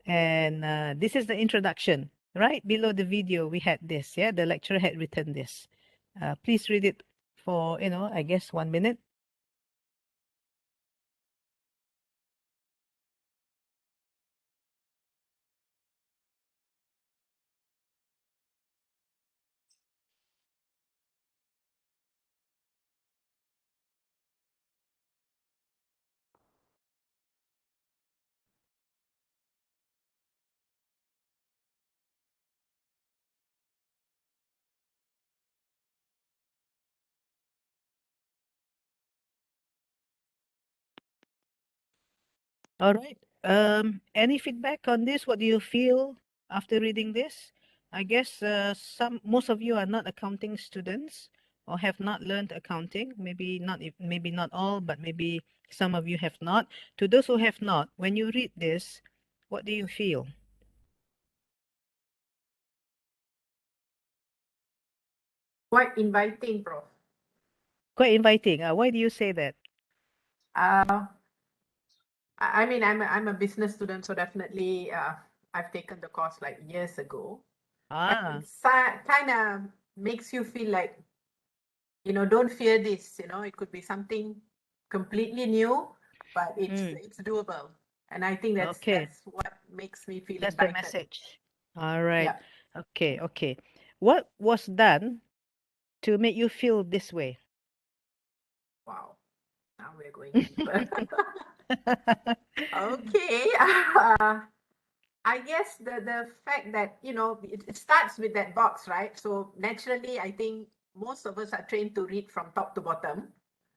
A: and this is the introduction. Right below the video, we had this. Yeah, the lecturer had written this. Please read it for I guess 1 minute. All right. Any feedback on this? What do you feel after reading this? I guess most of you are not accounting students or have not learned accounting. Maybe not all, but maybe some of you have not. To those who have not, when you read this, what do you feel?
C: Quite inviting, Prof.
A: Quite inviting. Why do you say that?
C: I mean, I'm a business student, so definitely I've taken the course like years ago. But
A: Ah,
C: it's kind of makes you feel like, don't fear this. It could be something completely new, but it's doable. And I think
A: okay.
C: that's what makes me feel
A: That's the
C: invited.
A: message. All right.
C: Yeah.
A: Okay, okay. What was done to make you feel this way?
C: Wow. Now we're going deeper. Okay. I guess the fact that it starts with that box, right? So naturally, I think most of us are trained to read from top to bottom.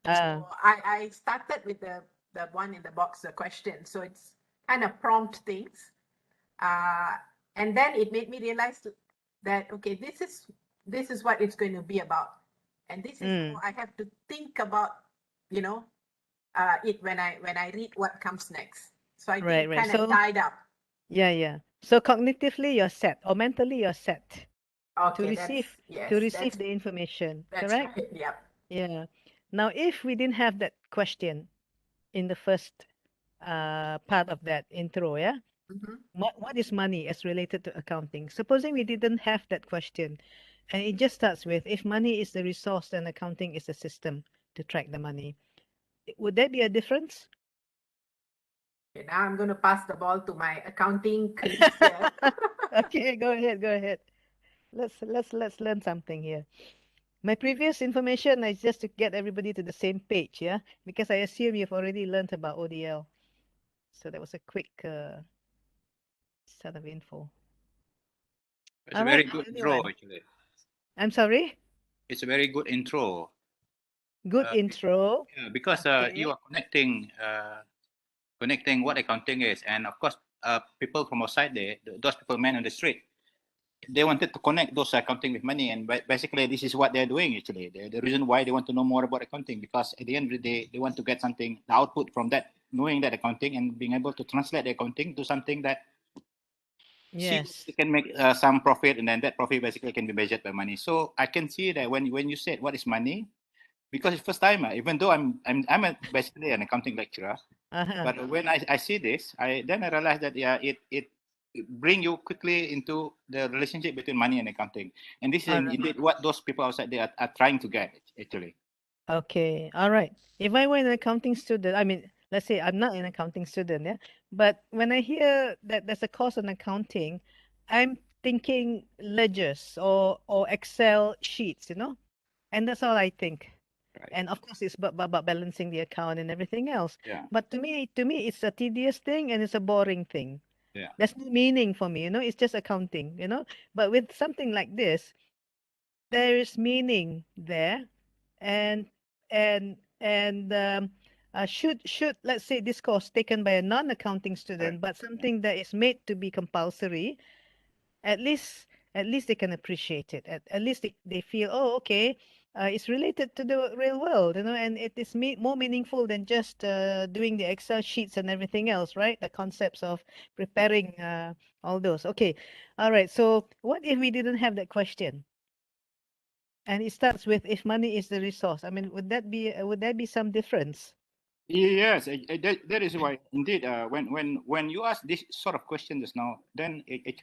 A: Ah,
C: So I started with the one in the box, the question. So it's kind of prompt things, uh, and then it made me realize that okay, this is what it's going to be about, and this is how I have to think about you know it when I read what comes next. So I think
A: right,
C: it
A: right.
C: kind of
A: So,
C: tied up.
A: yeah, yeah. So cognitively you're set, or mentally you're set to
C: Okay,
A: receive
C: yes,
A: to receive the information,
C: that's
A: correct?
C: right. Yep.
A: Yeah. Now, if we didn't have that question in the first part of that intro, yeah,
C: Mm-hmm.
A: what is money as related to accounting? Supposing we didn't have that question, and it just starts with if money is the resource, then accounting is the system to track the money. Would there be a difference?
C: Okay, now I'm going to pass the ball to my accounting colleagues here.
A: Okay, go ahead, go ahead. Let's learn something here. My previous information is just to get everybody to the same page, yeah? Because I assume you've already learned about ODL. So that was a quick set of info.
D: It's
A: All
D: a very
A: right,
D: good intro,
A: anyone?
D: actually.
A: I'm sorry?
D: It's a very good intro.
A: Good intro.
D: Yeah, because you
A: Okay.
D: are connecting what accounting is, and of course, people from outside there, those people man on the street, they wanted to connect those accounting with money, and basically this is what they're doing actually. The reason why they want to know more about accounting, because at the end of the day, they want to get something, the output from that, knowing that accounting and being able to translate the accounting to something that
A: Yes.
D: they can make some profit, and then that profit basically can be measured by money. So I can see that when you said what is money, because it's first time, even though basically an accounting lecturer, but when I see this, I realized that it bring you quickly into the relationship between money and accounting, and this is indeed what those people outside there are trying to get actually.
A: Okay. All right. If I were an accounting student, I mean, let's say I'm not an accounting student, yeah. But when I hear that there's a course on accounting, I'm thinking ledgers or Excel sheets, you know, and that's all I think.
D: Right.
A: And of course, it's about balancing the account and everything else.
D: Yeah.
A: But to me, it's a tedious thing and it's a boring thing.
D: Yeah.
A: There's no meaning for me, you know. It's just accounting, you know. But with something like this, there is meaning there, and should let's say this course taken by a non-accounting student, but something that is made to be compulsory, at least they can appreciate it. At least they feel, oh, okay, it's related to the real world, you know, and it is more meaningful than just doing the Excel sheets and everything else, right? The concepts of preparing all those. Okay, all right. So what if we didn't have that question? And it starts with, if money is the resource. I mean, would there be some difference?
D: Yes, that is why indeed. When you ask this sort of question just now, then it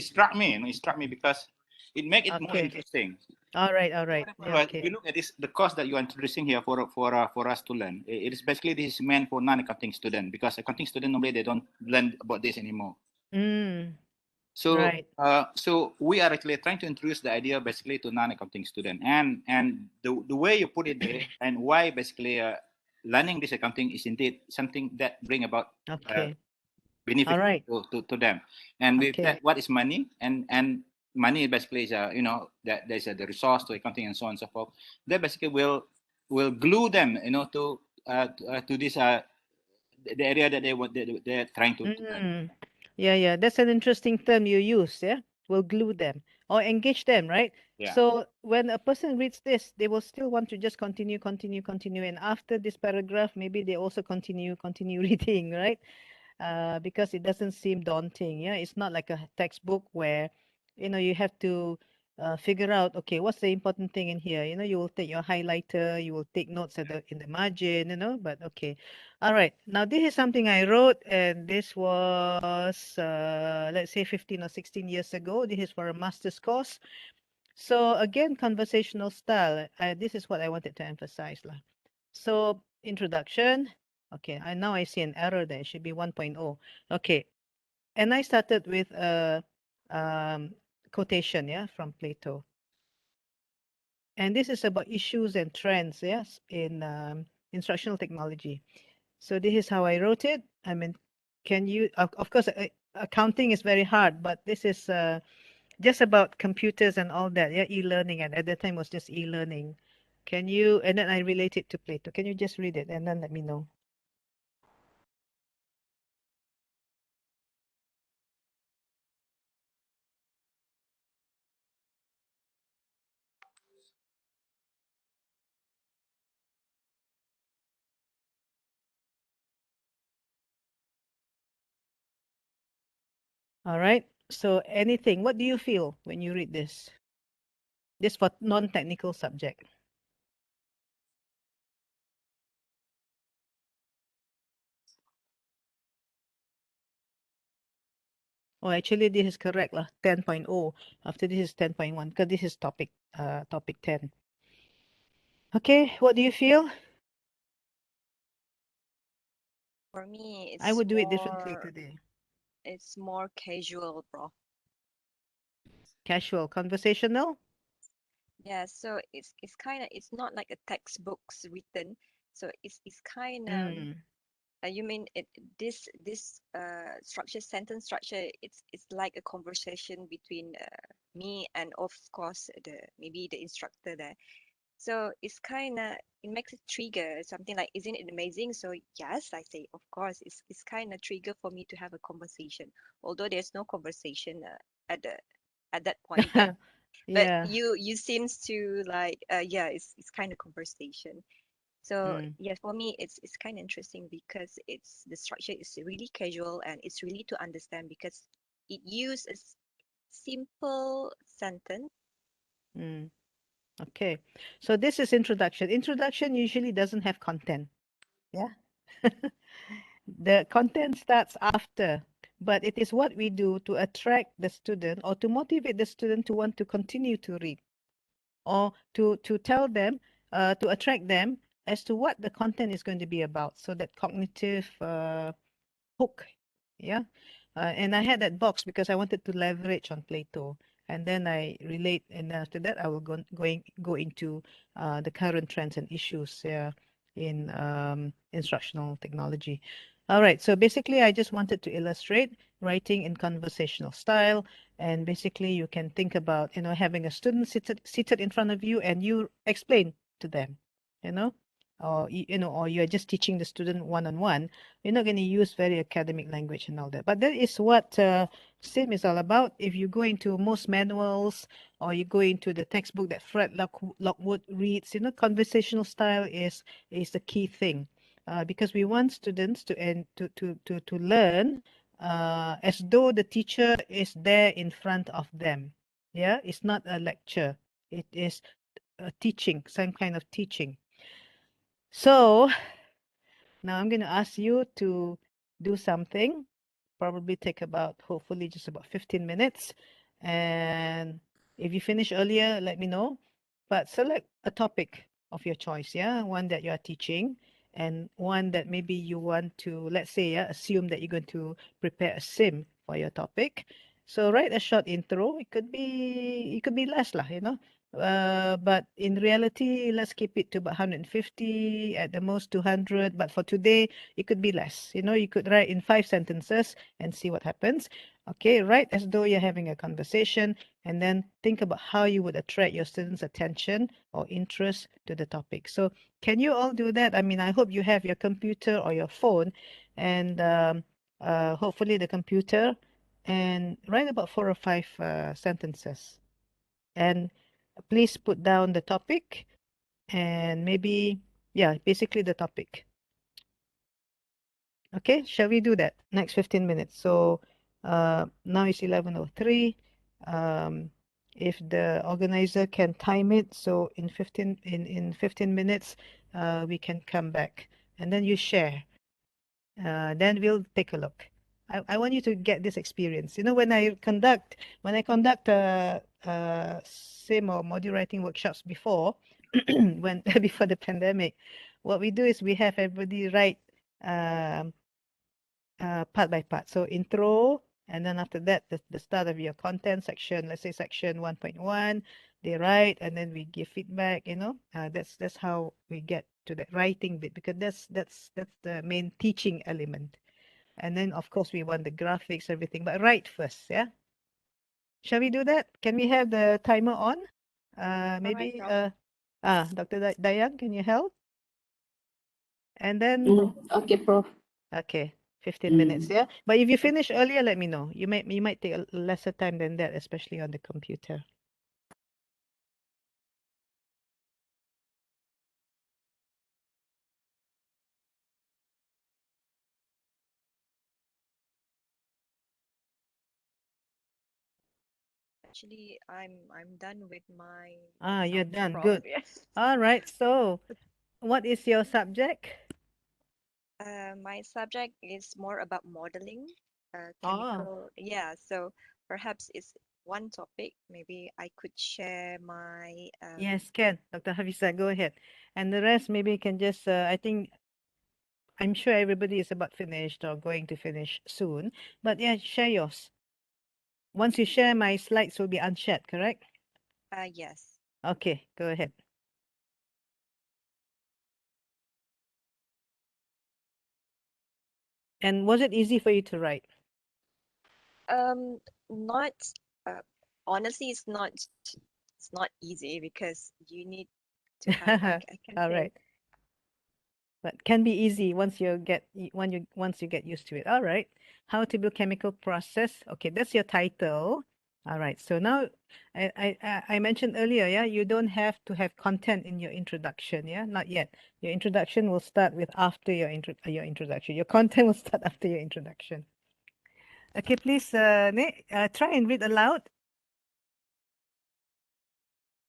D: struck me. It struck me because it make it more interesting.
A: All right. Yeah,
D: If you look at this, the course that you are introducing here for us to learn, it is basically, this is meant for non-accounting student, because accounting student normally they don't learn about this anymore. So
A: right.
D: so we are actually trying to introduce the idea basically to non-accounting student, and the way you put it there, and why basically learning this accounting is indeed something that bring about benefit
A: All right.
D: to them. And with that, what is money? And money basically is you know, that there's the resource to accounting and so on and so forth. That basically will glue them, you know, to this the area that they're trying to learn.
A: Yeah, that's an interesting term you use. Yeah, will glue them or engage them, right?
D: Yeah.
A: So when a person reads this, they will still want to just continue, and after this paragraph, maybe they also continue reading, right? Because it doesn't seem daunting. Yeah, it's not like a textbook where, you know, you have to figure out, okay, what's the important thing in here? You know, you will take your highlighter, you will take notes at in the margin, you know. But okay, all right. Now this is something I wrote, and this was let's say 15 or 16 years ago. This is for a master's course. So again, conversational style. This is what I wanted to emphasize, lah. So introduction. Okay, now I see an error there. It should be 1.0. Okay, and I started with a quotation, yeah, from Plato. And this is about issues and trends, yes, in instructional technology. So this is how I wrote it. I mean, can you, of course, accounting is very hard, but this is just about computers and all that, yeah, e-learning, and at that time was just e-learning. Can you, and then I relate it to Plato. Can you just read it and then let me know? All right. So anything, what do you feel when you read this? This for non-technical subject. Oh, actually, this is correct lah. 10.0. After this is 10.1 because this is topic 10. Okay, what do you feel?
B: For me,
A: I would do it differently today.
B: It's more casual, Prof.
A: Casual, conversational.
B: Yeah, so it's kind of, it's not like a textbooks written. So it's kind of you mean this structure, sentence structure, it's like a conversation between me and of course maybe the instructor there. So it's kind of, it makes it trigger something like, isn't it amazing? So yes, I say, of course, it's kind of trigger for me to have a conversation, although there's no conversation at the at that point, but
A: Yeah.
B: you seems to like yeah, it's kind of conversation. So
A: Mm.
B: yeah, for me it's kind of interesting because it's the structure is really casual and it's really to understand because it uses simple sentence.
A: Mm. Okay. So this is introduction. Introduction usually doesn't have content. Yeah. The content starts after, but it is what we do to attract the student or to motivate the student to want to continue to read, or to tell them, to attract them as to what the content is going to be about. So that cognitive hook. Yeah. And I had that box because I wanted to leverage on Plato. And then I relate, and after that, I will go into the current trends and issues in instructional technology. All right. So basically, I just wanted to illustrate writing in conversational style. And basically, you can think about, having a student seated in front of you and you explain to them, you know, or you're just teaching the student one-on-one. You're not going to use very academic language and all that. But that is what SIM is all about. If you go into most manuals or you go into the textbook that Fred Lockwood reads, conversational style is the key thing. Because we want students to learn as though the teacher is there in front of them. Yeah, it's not a lecture. It is a teaching, some kind of teaching. So now I'm going to ask you to do something, probably take about, hopefully, just about 15 minutes. And if you finish earlier, let me know. But select a topic of your choice, yeah? One that you are teaching and one that maybe you want to, let's say, yeah, assume that you're going to prepare a sim for your topic. So write a short intro. It could be less lah, but in reality, let's keep it to about 150, at the most 200. But for today, it could be less. You could write in 5 sentences and see what happens. Okay, write as though you're having a conversation and then think about how you would attract your students' attention or interest to the topic. So can you all do that? I mean, I hope you have your computer or your phone and hopefully the computer, and write about 4 or 5 sentences. And please put down the topic and maybe, yeah, basically the topic. Okay, shall we do that? Next 15 minutes. So now it's 11:03. If the organizer can time it, so in 15 minutes, we can come back and then you share. Then we'll take a look. I want you to get this experience. When I conduct SIM or module writing workshops before, before the pandemic, what we do is we have everybody write part by part. So intro, and then after that, the start of your content section, let's say section 1.1, they write, and then we give feedback, that's how we get to that writing bit, because that's the main teaching element. And then of course we want the graphics, everything, but write first, yeah? Shall we do that? Can we have the timer on? Maybe
B: Prof.
A: Dr. Dayan, can you help? And then
E: Okay, Prof.
A: okay, 15 minutes, yeah? But if you finish earlier, let me know. You might take a lesser time than that, especially on the computer.
B: Actually, I'm done with my
A: You're
B: exam,
A: done.
B: Prof.
A: Good.
B: Yes.
A: All right. So, what is your subject?
B: My subject is more about modeling,
A: Oh,
B: chemical. Yeah, so perhaps it's one topic. Maybe I could share my
A: yes, can. Dr. Hafisa, go ahead. And the rest, maybe you can just, I'm sure everybody is about finished or going to finish soon. But yeah, share yours. Once you share, my slides will be unshared, correct?
B: yes.
A: Okay, go ahead. And was it easy for you to write?
B: Not honestly, it's not easy because you need too hard. I can
A: All
B: say.
A: right. But can be easy once you get once you get used to it. All right. How to build chemical process. Okay, that's your title. All right. So now I mentioned earlier, yeah, you don't have to have content in your introduction, yeah? Not yet. Your introduction will start with after your introduction. Your content will start after your introduction. Okay, please, Nick, try and read aloud.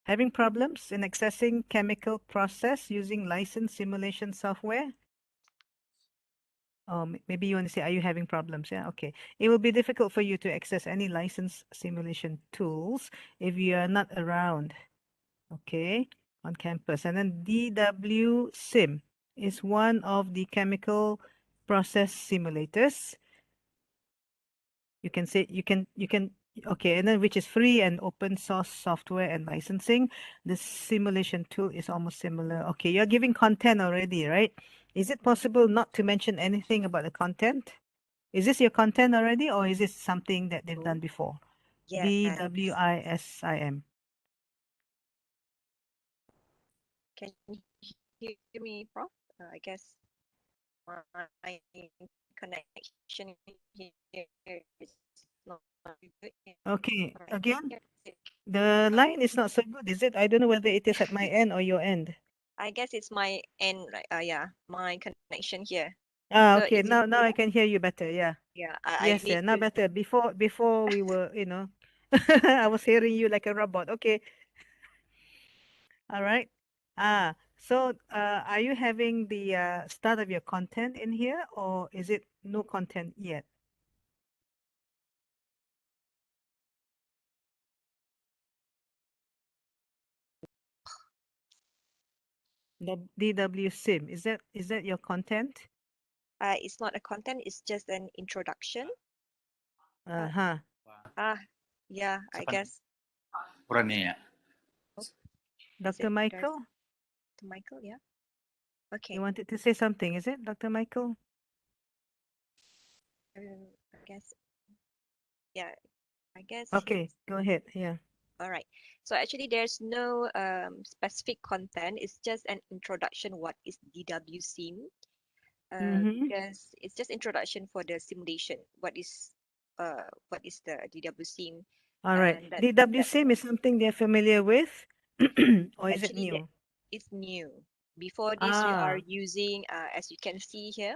A: Having problems in accessing chemical process using licensed simulation software? Maybe you want to say, are you having problems? Yeah, okay. It will be difficult for you to access any licensed simulation tools if you are not around, okay, on campus. And then DW Sim is one of the chemical process simulators. You can say, okay, and then which is free and open source software and licensing. The simulation tool is almost similar. Okay, you're giving content already, right? Is it possible not to mention anything about the content? Is this your content already, or is this something that they've done before?
B: Yes.
A: DWISIM.
B: Can you hear me, Prof? I guess my connection here is not good.
A: Okay, again,
B: Yes,
A: the line is not so good, is it? I don't know whether it is at my end or your end.
B: I guess it's my end, right? Yeah, my connection here.
A: Ah,
B: So
A: okay.
B: is it
A: Now I
B: clear?
A: can hear you better. Yeah.
B: Yeah, I
A: Yes,
B: need
A: yeah. Now
B: to.
A: better. Before we were, I was hearing you like a robot. Okay. All right. So are you having the start of your content in here, or is it no content yet? The DW Sim, is that your content?
B: It's not a content, it's just an introduction.
A: Uh-huh.
B: Yeah, I guess.
D: Kurangnya ya.
A: Dr. Michael,
B: To Michael, yeah. Okay.
A: you wanted to say something, is it, Dr. Michael?
B: I guess. Yeah, I guess.
A: Okay, go ahead. Yeah.
B: All right. So actually, there's no specific content. It's just an introduction. What is DW Sim? Because it's just introduction for the simulation. What is the DW Sim?
A: All right.
B: And
A: DW Sim is something they're familiar with, or is it
B: actually
A: new?
B: it's new. Before this, we are using, as you can see here,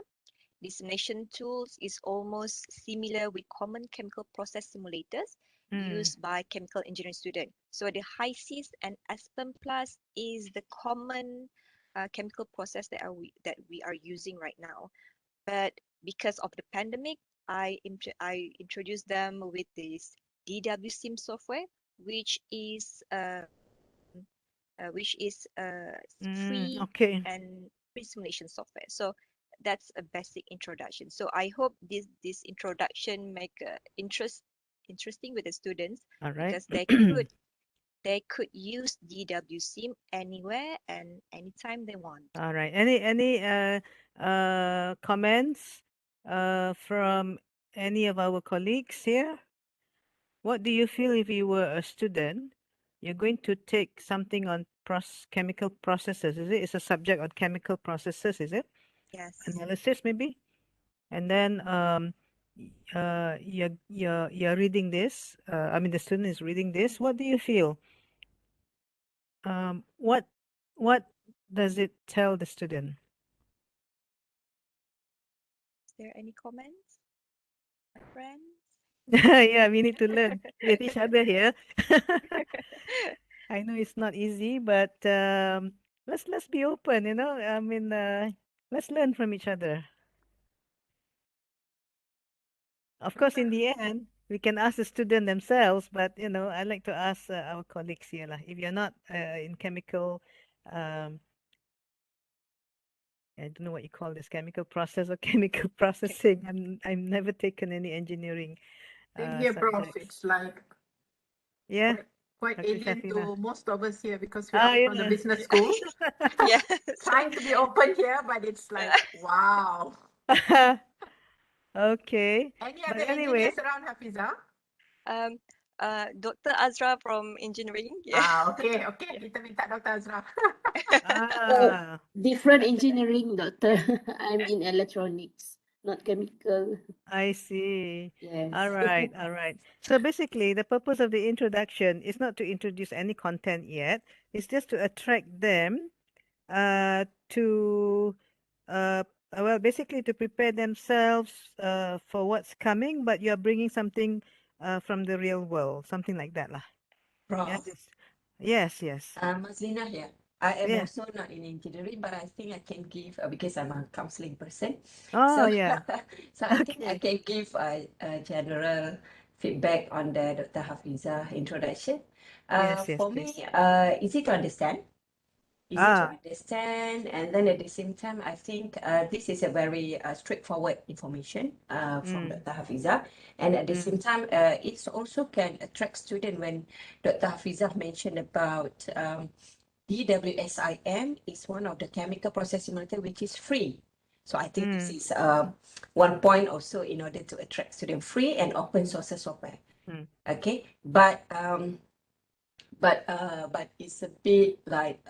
B: the simulation tools is almost similar with common chemical process simulators used by chemical engineering students. So the HYSYS and Aspen Plus is the common chemical process that we are using right now. But because of the pandemic, I introduced them with this DW Sim software, which is free
A: okay.
B: and free simulation software. So that's a basic introduction. So I hope this introduction make interesting with the students.
A: All right.
B: Because they could use DW Sim anywhere and anytime they want.
A: All right. Any comments from any of our colleagues here? What do you feel if you were a student? You're going to take something on chemical processes, is it? It's a subject on chemical processes, is it?
B: Yes.
A: Analysis maybe? And then you're reading this. I mean, the student is reading this. What do you feel? What does it tell the student?
B: Is there any comments, my friends?
A: Yeah, we need to learn with each other here. I know it's not easy, but let's be open, I mean, let's learn from each other. Of course, in the end, we can ask the student themselves, but I like to ask our colleagues here, lah. If you're not in chemical, I don't know what you call this, chemical process or chemical processing. I've never taken any engineering
C: Same here, Prof.
A: subjects.
C: It's like
A: Yeah,
C: quite
A: Dr.
C: alien
A: Shafina.
C: to most of us here because we are from the business school.
B: Yeah.
C: Trying to be open here, but it's like, wow.
A: Okay.
C: Any
A: But
C: other
A: anyway,
C: engineers around, Hafiza?
B: Dr. Azra from engineering. Yeah.
C: Okay, okay. Kita minta Dr. Azra.
A: Ah,
E: Different engineering, doctor. I'm in electronics, not chemical.
A: I see.
E: Yes.
A: All right, all right. So basically, the purpose of the introduction is not to introduce any content yet. It's just to attract them to well, basically to prepare themselves for what's coming, but you're bringing something from the real world, something like that lah. Yeah,
F: Prof,
A: just yes, yes,
F: Maslina here. I am
A: yeah.
F: also not in engineering, but I think I can give because I'm a counseling person.
A: Oh,
F: So,
A: yeah.
F: so I think I
A: Okay.
F: can give a general feedback on the Dr. Hafiza introduction.
A: Yes, yes,
F: For
A: please.
F: me, easy to understand.
A: Ah,
F: And then at the same time, I think this is a very straightforward information from
A: mm,
F: Dr. Hafiza. And at the same
A: mm,
F: time, it also can attract students when Dr. Hafiza mentioned about DWSIM is one of the chemical process simulator which is free. So I think this
A: mm,
F: is one point also in order to attract students, free and open source software.
A: mm.
F: Okay, but it's a bit like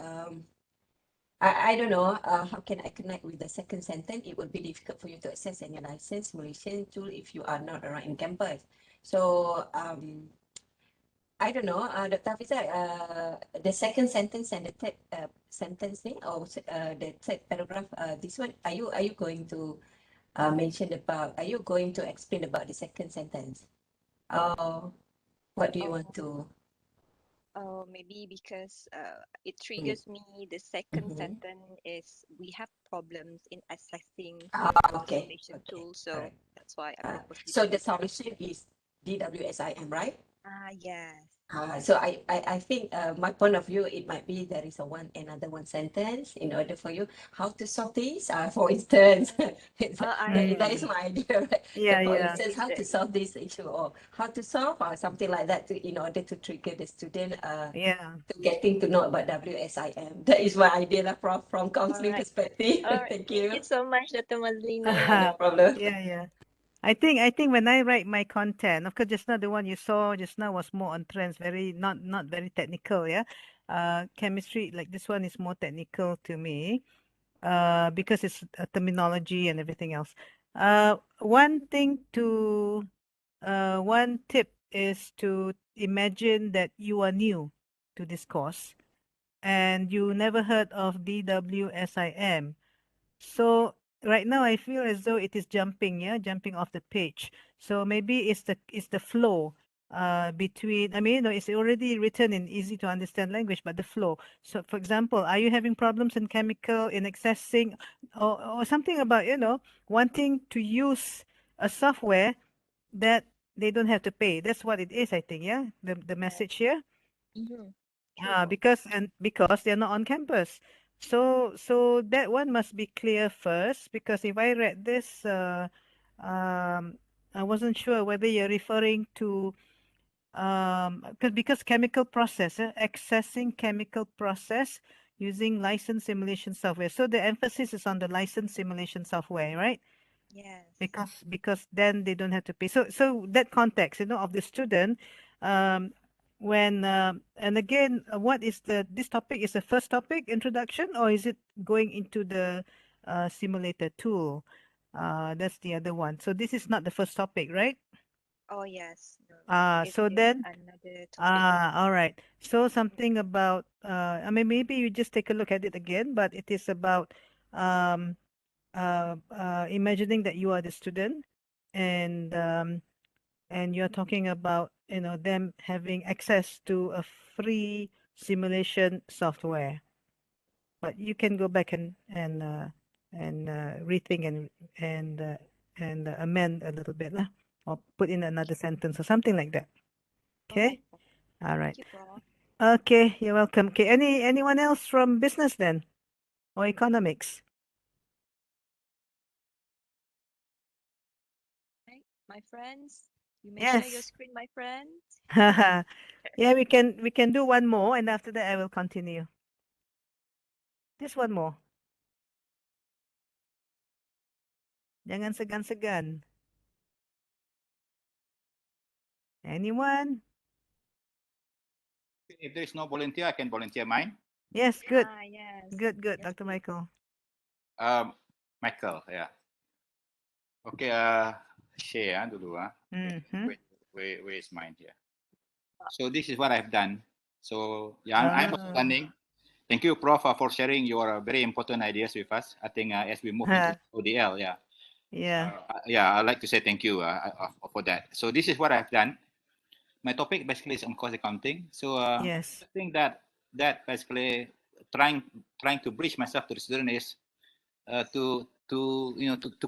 F: I don't know how can I connect with the second sentence. It would be difficult for you to access any license Malaysian tool if you are not around in campus. So I don't know, Dr. Hafiza, the second sentence and the third sentence thing, or the third paragraph, this one, are you going to mention about, are you going to explain about the second sentence? What do you want to?
B: Oh, maybe because it
F: Mm.
B: triggers me. The second
F: Mhm.
B: sentence is we have problems in accessing
F: Okay,
B: simulation
F: okay,
B: tools, so
F: alright.
B: that's why I purposely
F: So the
B: put that.
F: solution is DWSIM, right?
B: Yes.
F: So I think my point of view, it might be there is another one sentence in order for you how to solve this. For instance, that is
A: Mm.
F: my idea, right?
A: Yeah,
F: For
A: yeah.
F: instance, how to solve this issue or how to solve or something like that in order to trigger the student
A: Yeah.
F: to getting to know about WSIM. That is my idea lah, from counseling
B: Alright.
F: perspective.
B: All right.
F: Thank
B: Thank
F: you.
B: you so much, Dr. Mazlina.
F: No problem.
A: Yeah, yeah. I think when I write my content, of course, just now the one you saw just now was more on trends, very not very technical, yeah. Chemistry like this one is more technical to me, because it's a terminology and everything else. One tip is to imagine that you are new to this course and you never heard of DWSIM. So right now I feel as though it is jumping off the page. So maybe it's the flow between, I mean, it's already written in easy to understand language, but the flow. So for example, are you having problems in chemical in accessing or something about, wanting to use a software that they don't have to pay. That's what it is, I think, yeah. The
B: Yeah.
A: message here.
B: Mm-hmm. True.
A: Because they're not on campus. So that one must be clear first, because if I read this, I wasn't sure whether you're referring to because chemical process, accessing chemical process using licensed simulation software. So the emphasis is on the licensed simulation software, right?
B: Yes.
A: Because then they don't have to pay. So that context, of the student, when and again, what is this topic is the first topic introduction, or is it going into the simulator tool? That's the other one. So this is not the first topic, right?
B: Oh, yes. No, it
A: So
B: is
A: then,
B: another topic.
A: all right. So something about I mean, maybe you just take a look at it again, but it is about um imagining that you are the student, and you're talking about them having access to a free simulation software. But you can go back and rethink and amend a little bit lah, or put in another sentence or something like that. Okay. All right.
B: Thank you, Prof.
A: Okay, you're welcome. Okay, anyone else from business then, or economics?
B: Right, my friends, you may share your
A: Yes.
B: screen, my friends.
A: Yeah, we can do one more, and after that I will continue. Just one more. Jangan segan-segan. Anyone?
D: If there is no volunteer, I can volunteer mine.
A: Yes, good.
B: Yes.
A: Good,
B: Yes,
A: Dr.
B: please.
A: Michael.
D: Michael, yeah. Okay, share dulu.
A: Mm-hmm.
D: Where is mine here? So this is what I've done. So yeah, I'm also learning. Thank you, Prof, for sharing your very important ideas with us. I think as we move into ODL, I'd like to say thank you for that. So this is what I've done. My topic basically is on cost accounting. So
A: yes.
D: I think that basically trying to bridge myself to the student is to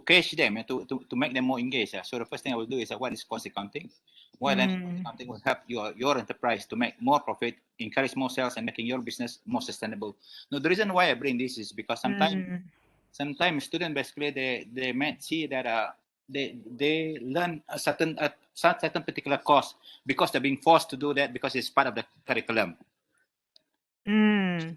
D: catch them, to make them more engaged. So the first thing I will do is what is cost accounting? Well, then cost accounting will help your enterprise to make more profit, encourage more sales, and making your business more sustainable. Now, the reason why I bring this is because sometimes students basically they might see that they learn a certain particular course because they're being forced to do that because it's part of the curriculum.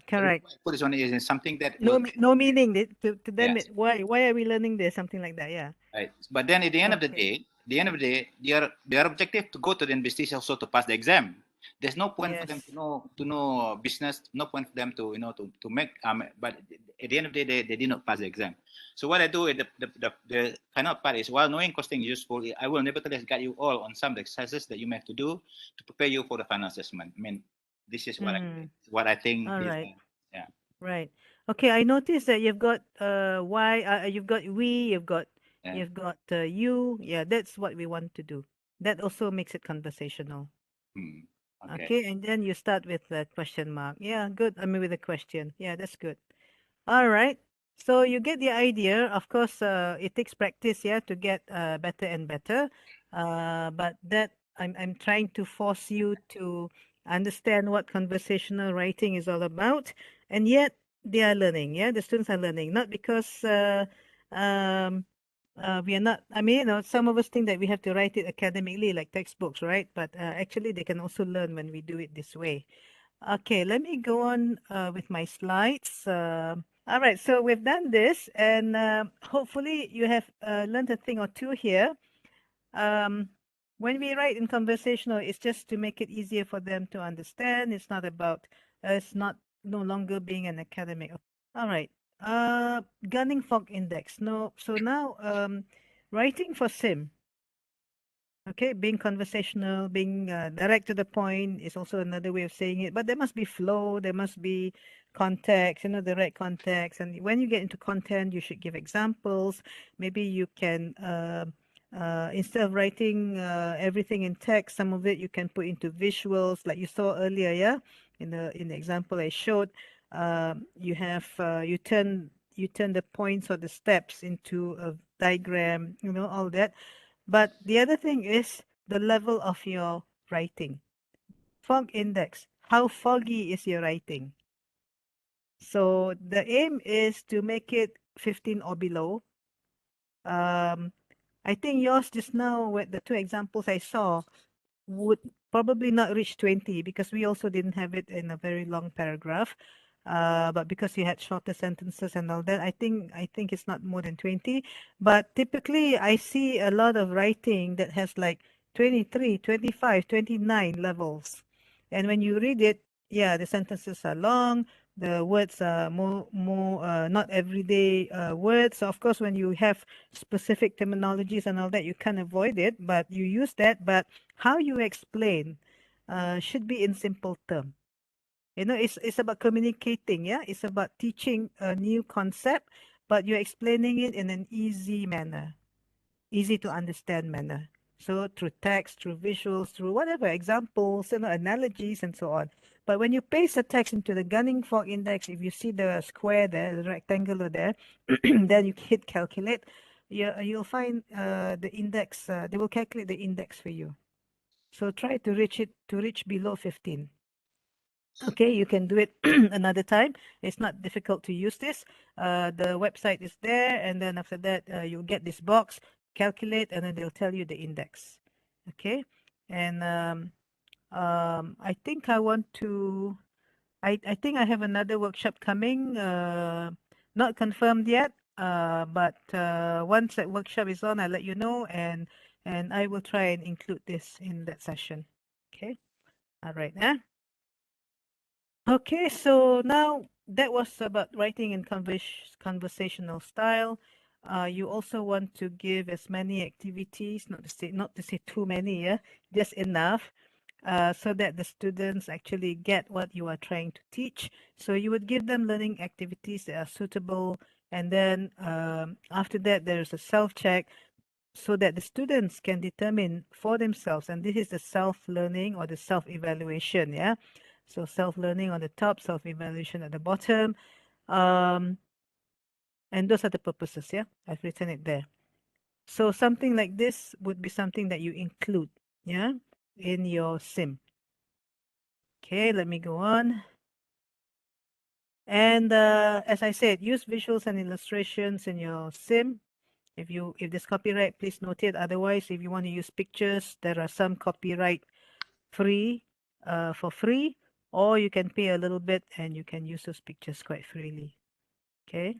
A: Correct.
D: Put this on is something that
A: no meaning to them.
D: Yes.
A: Why are we learning this? Something like that. Yeah.
D: Right. But then at the end of the day, their objective to go to the university is also to pass the exam. There's no point for them to know business. No point for them to to make. But at the end of the day, they did not pass the exam. So what I do is the final part is while knowing costing is useful, I will nevertheless guide you all on some exercises that you may have to do to prepare you for the final assessment. I mean, this is what I think.
A: All
D: is,
A: right.
D: yeah.
A: Right. Okay. I noticed that you've got why. You've got we. You've got you. Yeah. That's what we want to do. That also makes it conversational. Okay. And then you start with the question mark. Yeah. Good. I mean with a question. Yeah. That's good. All right. So you get the idea. Of course, it takes practice, yeah, to get better and better. But that I'm trying to force you to understand what conversational writing is all about, and yet they are learning. Yeah, the students are learning, not because um, we are not. I mean, some of us think that we have to write it academically, like textbooks, right? But actually, they can also learn when we do it this way. Okay, let me go on with my slides. All right, so we've done this, and hopefully you have learned a thing or two here. When we write in conversational, it's just to make it easier for them to understand. It's not about us no longer being an academic. All right, gunning fog index. No, so now writing for sim. Okay, being conversational, being direct to the point is also another way of saying it. But there must be flow, there must be context, the right context. And when you get into content, you should give examples. Maybe you can, instead of writing everything in text, some of it you can put into visuals, like you saw earlier, yeah. In the example I showed, you have you turn the points or the steps into a diagram, all that. But the other thing is the level of your writing. Fog index. How foggy is your writing? So the aim is to make it 15 or below. I think yours just now, with the two examples I saw, would probably not reach 20 because we also didn't have it in a very long paragraph. But because you had shorter sentences and all that, I think it's not more than 20. But typically, I see a lot of writing that has like 23, 25, 29 levels. And when you read it, yeah, the sentences are long. The words are more not everyday words. So of course, when you have specific terminologies and all that, you can't avoid it, but you use that. But how you explain should be in simple term. It's about communicating, yeah? It's about teaching a new concept, but you're explaining it in an easy manner, easy to understand manner. So through text, through visuals, through whatever, examples, analogies, and so on. But when you paste the text into the gunning fog index, if you see the square there, the rectangular there, then you hit calculate, you'll find the index, they will calculate the index for you. So try to reach below 15. Okay, you can do it another time. It's not difficult to use this. The website is there, and then after that, you'll get this box, calculate, and then they'll tell you the index. Okay, and I think I want to. I think I have another workshop coming. Not confirmed yet. But once that workshop is on, I'll let you know, and I will try and include this in that session. Okay. All right. Okay, so now that was about writing in conversational style. You also want to give as many activities, not to say too many, yeah, just enough, so that the students actually get what you are trying to teach. So you would give them learning activities that are suitable, and then after that there's a self-check so that the students can determine for themselves, and this is the self-learning or the self-evaluation, yeah. So self-learning on the top, self-evaluation at the bottom, um, and those are the purposes, yeah. I've written it there. So something like this would be something that you include, yeah, in your sim. Okay, let me go on. And as I said, use visuals and illustrations in your sim. If there's copyright, please note it. Otherwise, if you want to use pictures, there are some copyright free for free, or you can pay a little bit and you can use those pictures quite freely. Okay.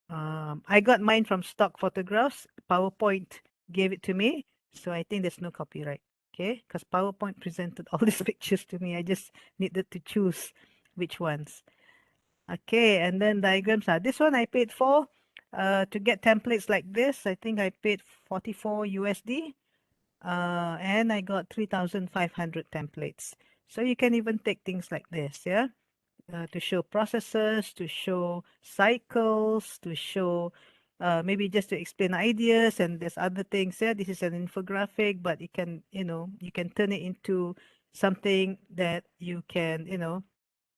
A: I got mine from stock photographs. PowerPoint gave it to me, so I think there's no copyright. Okay, because PowerPoint presented all these pictures to me. I just needed to choose which ones. Okay, and then diagrams. This one I paid for to get templates like this. I think I paid 44 USD. And I got 3,500 templates. So you can even take things like this, yeah, to show processes, to show cycles, to show maybe just to explain ideas, and there's other things. Yeah, this is an infographic, but you can, you can turn it into something that you can,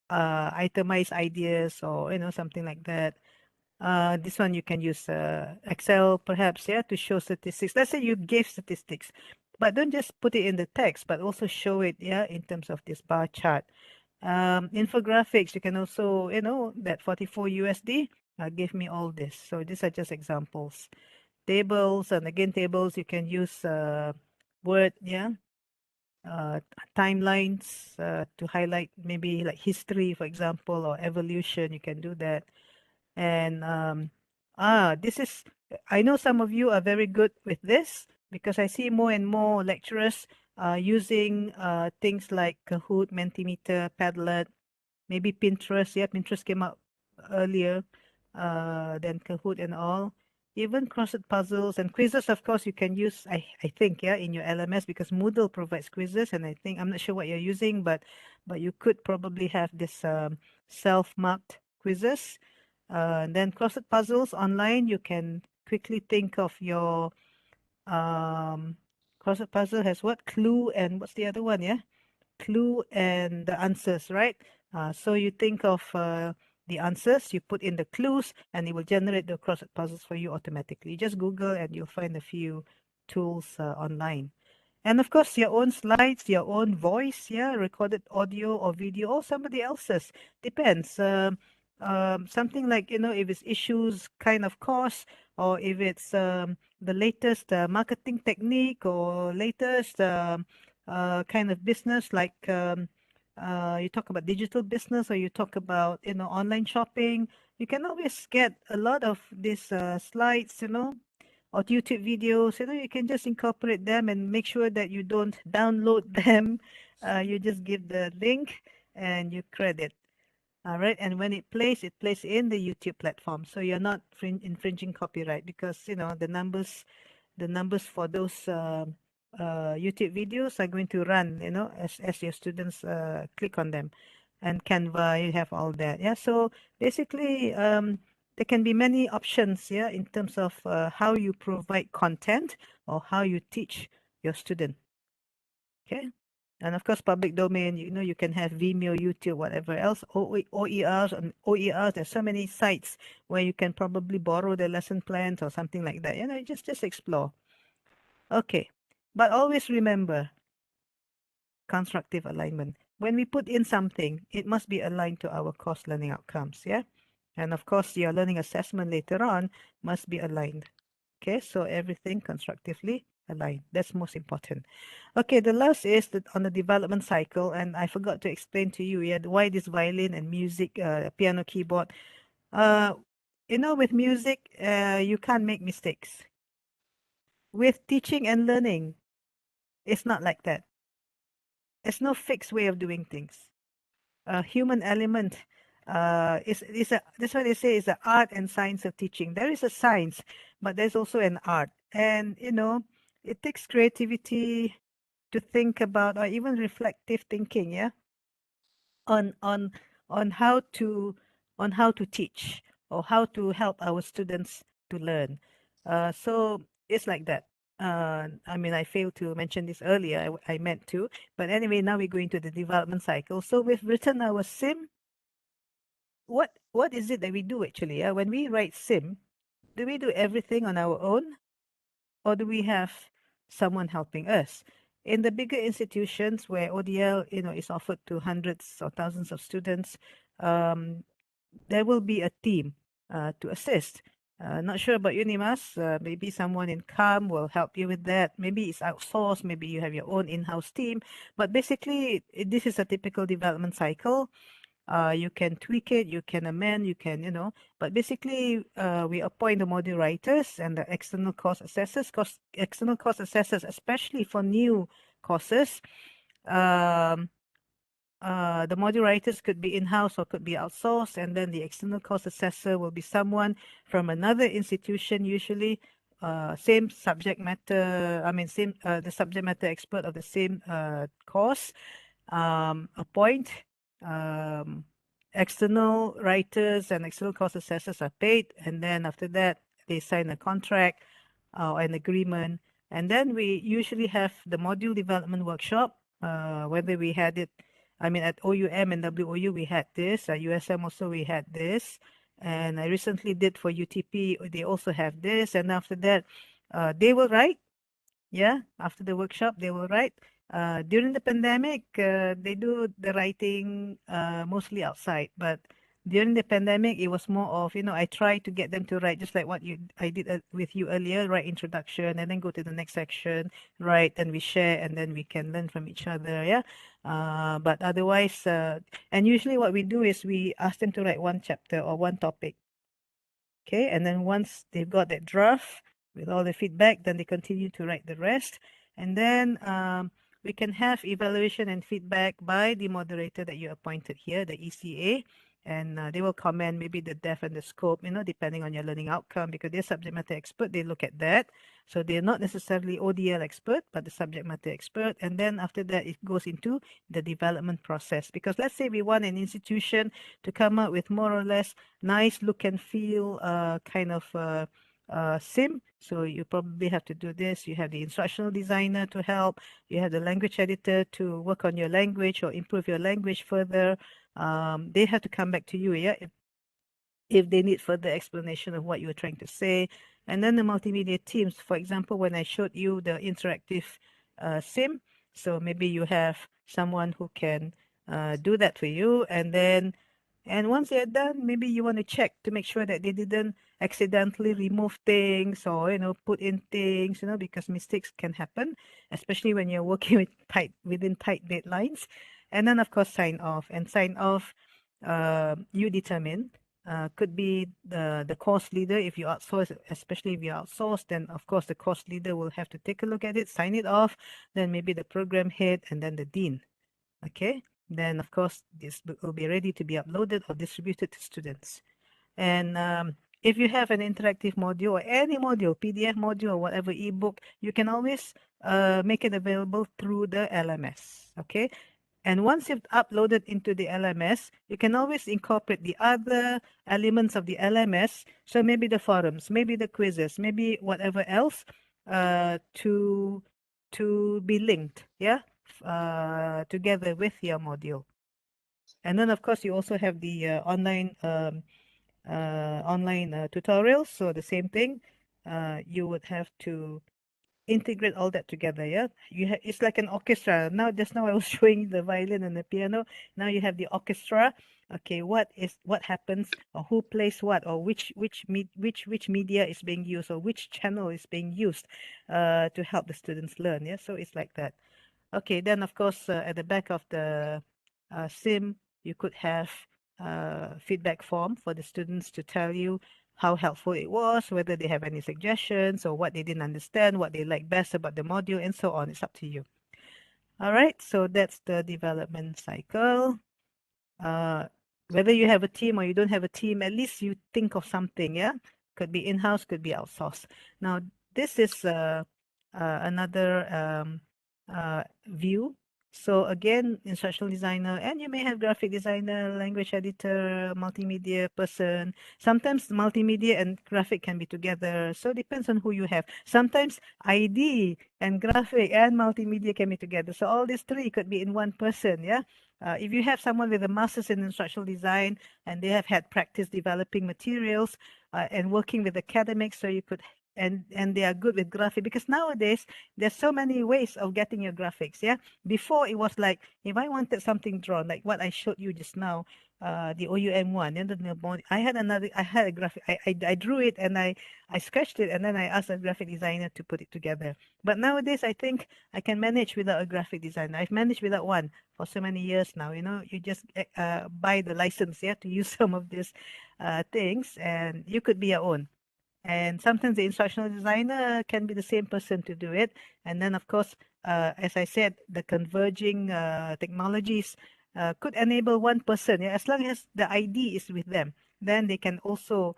A: itemize ideas or, something like that. This one you can use Excel perhaps, yeah, to show statistics. Let's say you gave statistics, but don't just put it in the text, but also show it, yeah, in terms of this bar chart. Infographics, you can also, that 44 USD gave me all this. So these are just examples. Tables, and again, tables, you can use Word, yeah, uh, timelines to highlight maybe like history, for example, or evolution, you can do that. And this is, I know some of you are very good with this because I see more and more lecturers using things like Kahoot, Mentimeter, Padlet, maybe Pinterest. Yeah, Pinterest came out earlier than Kahoot and all. Even crossword puzzles and quizzes, of course, you can use, I think, yeah, in your LMS because Moodle provides quizzes, and I think, I'm not sure what you're using, but you could probably have this self-marked quizzes. And then crossword puzzles online, you can quickly think of your crossword puzzle has what? Clue and what's the other one, yeah? Clue and the answers, right? So you think of the answers, you put in the clues, and it will generate the crossword puzzles for you automatically. You just Google and you'll find a few tools online. And of course, your own slides, your own voice, yeah, recorded audio or video, or somebody else's. Depends. Something like, if it's issues kind of course, or if it's the latest marketing technique, or latest kind of business, like you talk about digital business, or you talk about, online shopping, you can always get a lot of these slides, or YouTube videos, you can just incorporate them and make sure that you don't download them. You just give the link and you credit. All right. And when it plays in the YouTube platform. So you're not infringing copyright because, the numbers for those YouTube videos are going to run, as your students click on them. And Canva, you have all that. Yeah. So basically, there can be many options, yeah, in terms of how you provide content or how you teach your student. Okay. And of course, public domain, you can have Vimeo, YouTube, whatever else, OERs, and OERs. There's so many sites where you can probably borrow the lesson plans or something like that. Just explore. Okay. But always remember constructive alignment. When we put in something, it must be aligned to our course learning outcomes. Yeah. And of course, your learning assessment later on must be aligned. Okay, so everything constructively aligned. That's most important. Okay, the last is on the development cycle, and I forgot to explain to you why this violin and music, piano, keyboard. With music, you can't make mistakes. With teaching and learning, it's not like that. There's no fixed way of doing things. human element. That's why they say it's the art and science of teaching. There is a science, but there's also an art, and it takes creativity to think about, or even reflective thinking, yeah, on on on how to teach, or how to help our students to learn. So it's like that. I mean, I failed to mention this earlier. I meant to, but anyway, now we go into the development cycle. So we've written our sim. What is it that we do actually? When we write sim, do we do everything on our own, or do we have someone helping us? In the bigger institutions where ODL, is offered to hundreds or thousands of students, um, there will be a team to assist. Not sure about UNIMAS. Maybe someone in CAM will help you with that. Maybe it's outsourced. Maybe you have your own in-house team. But basically, this is a typical development cycle. You can tweak it, you can amend, you can, but basically we appoint the module writers and the external course assessors, external course assessors, especially for new courses. The module writers could be in-house or could be outsourced, and then the external course assessor will be someone from another institution, usually same subject matter, same the subject matter expert of the same course. Appoint external writers and external course assessors are paid, and then after that they sign a contract or an agreement, and then we usually have the module development workshop, whether we had it, at OUM and WOU we had this, USM also we had this, and I recently did for UTP, they also have this, and after that they will write. Yeah, after the workshop, they will write. During the pandemic, they do the writing mostly outside, but during the pandemic, it was more of, I try to get them to write just like what I did with you earlier, write introduction and then go to the next section, write, and we share, and then we can learn from each other. Yeah. But otherwise, and usually what we do is we ask them to write one chapter or one topic. Okay, and then once they've got that draft with all the feedback, then they continue to write the rest. And then we can have evaluation and feedback by the moderator that you appointed here, the ECA. And they will comment maybe the depth and the scope, depending on your learning outcome, because they're subject matter expert, they look at that. So they're not necessarily ODL expert, but the subject matter expert. And then after that, it goes into the development process. Because let's say we want an institution to come up with more or less nice look and feel kind of sim. So you probably have to do this. You have the instructional designer to help. You have the language editor to work on your language or improve your language further. They have to come back to you, yeah, if they need further explanation of what you were trying to say. And then the multimedia teams, for example, when I showed you the interactive sim, so maybe you have someone who can do that for you, and once they're done, maybe you want to check to make sure that they didn't accidentally remove things or put in things, because mistakes can happen, especially when you're working within tight deadlines. And then of course sign off. And sign off, you determine. Could be the course leader if you outsource, especially if you outsource, then of course the course leader will have to take a look at it, sign it off, then maybe the program head, and then the dean. Okay, then of course this will be ready to be uploaded or distributed to students. And if you have an interactive module or any module, PDF module or whatever ebook, you can always make it available through the LMS. Okay, and once you've uploaded into the LMS, you can always incorporate the other elements of the LMS. So maybe the forums, maybe the quizzes, maybe whatever else to be linked, yeah, together with your module. And then of course you also have the online tutorials. So the same thing, you would have to integrate all that together. Yeah, it's like an orchestra. Just now I was showing the violin and the piano. Now you have the orchestra. Okay, what happens, or who plays what, or which media is being used, or which channel is being used to help the students learn. Yeah, so it's like that. Okay, then of course at the back of the sim you could have feedback form for the students to tell you how helpful it was, whether they have any suggestions or what they didn't understand, what they like best about the module, and so on. It's up to you. All right, so that's the development cycle. uh, whether you have a team or you don't have a team, at least you think of something, yeah? Could be in-house, could be outsourced. Now, this is another view. So again, instructional designer, and you may have graphic designer, language editor, multimedia person. Sometimes multimedia and graphic can be together. So it depends on who you have. Sometimes ID and graphic and multimedia can be together. So all these three could be in one person, yeah? If you have someone with a master's in instructional design and they have had practice developing materials and working with academics, so you could and they are good with graphic, because nowadays there's so many ways of getting your graphics. Yeah, before it was like if I wanted something drawn, like what I showed you just now, the OUM one, and then I had a graphic. I drew it and I sketched it, and then I asked a graphic designer to put it together. But nowadays I think I can manage without a graphic designer. I've managed without one for so many years now. You know, you just buy the license, yeah, to use some of these things, and you could be your own. And sometimes the instructional designer can be the same person to do it. And then, of course, as I said, the converging technologies could enable one person, yeah, as long as the ID is with them, then they can also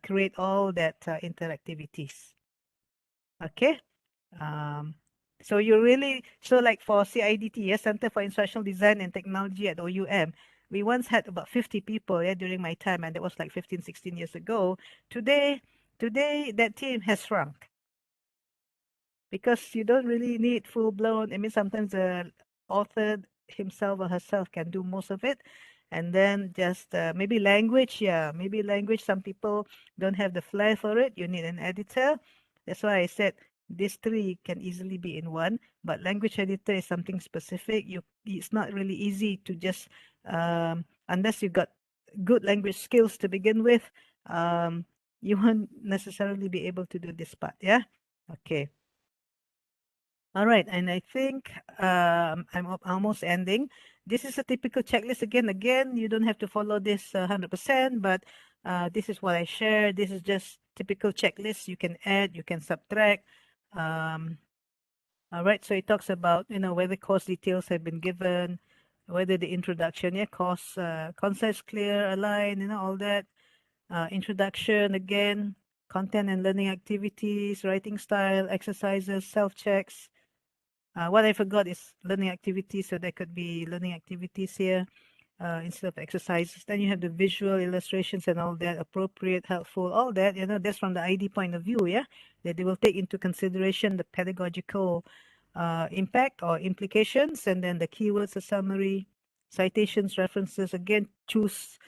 A: create all that interactivities. Okay. Um, so you really, so like for CIDT, yeah, Center for Instructional Design and Technology at OUM, we once had about 50 people, yeah, during my time, and that was like 15, 16 years ago. Today that team has shrunk because you don't really need full blown. I mean, sometimes the author himself or herself can do most of it. And then just maybe language, yeah, maybe language. Some people don't have the flair for it. You need an editor. That's why I said these three can easily be in one. But language editor is something specific. It's not really easy to just unless you got good language skills to begin with. You won't necessarily be able to do this part. Yeah. Okay. All right, and I think almost ending. This is a typical checklist. Again, you don't have to follow this 100%, but this is what I share. This is just typical checklist. You can add, you can subtract. All right, so it talks about, you know, whether course details have been given, whether the introduction, yeah, course concepts clear, aligned, you know, all that. Introduction, again, content and learning activities, writing style, exercises, self-checks. What I forgot is learning activities, so there could be learning activities here instead of exercises. Then you have the visual illustrations and all that, appropriate, helpful, all that, you know, that's from the ID point of view, yeah, that they will take into consideration the pedagogical impact or implications, and then the keywords, a summary, citations, references, again, choose,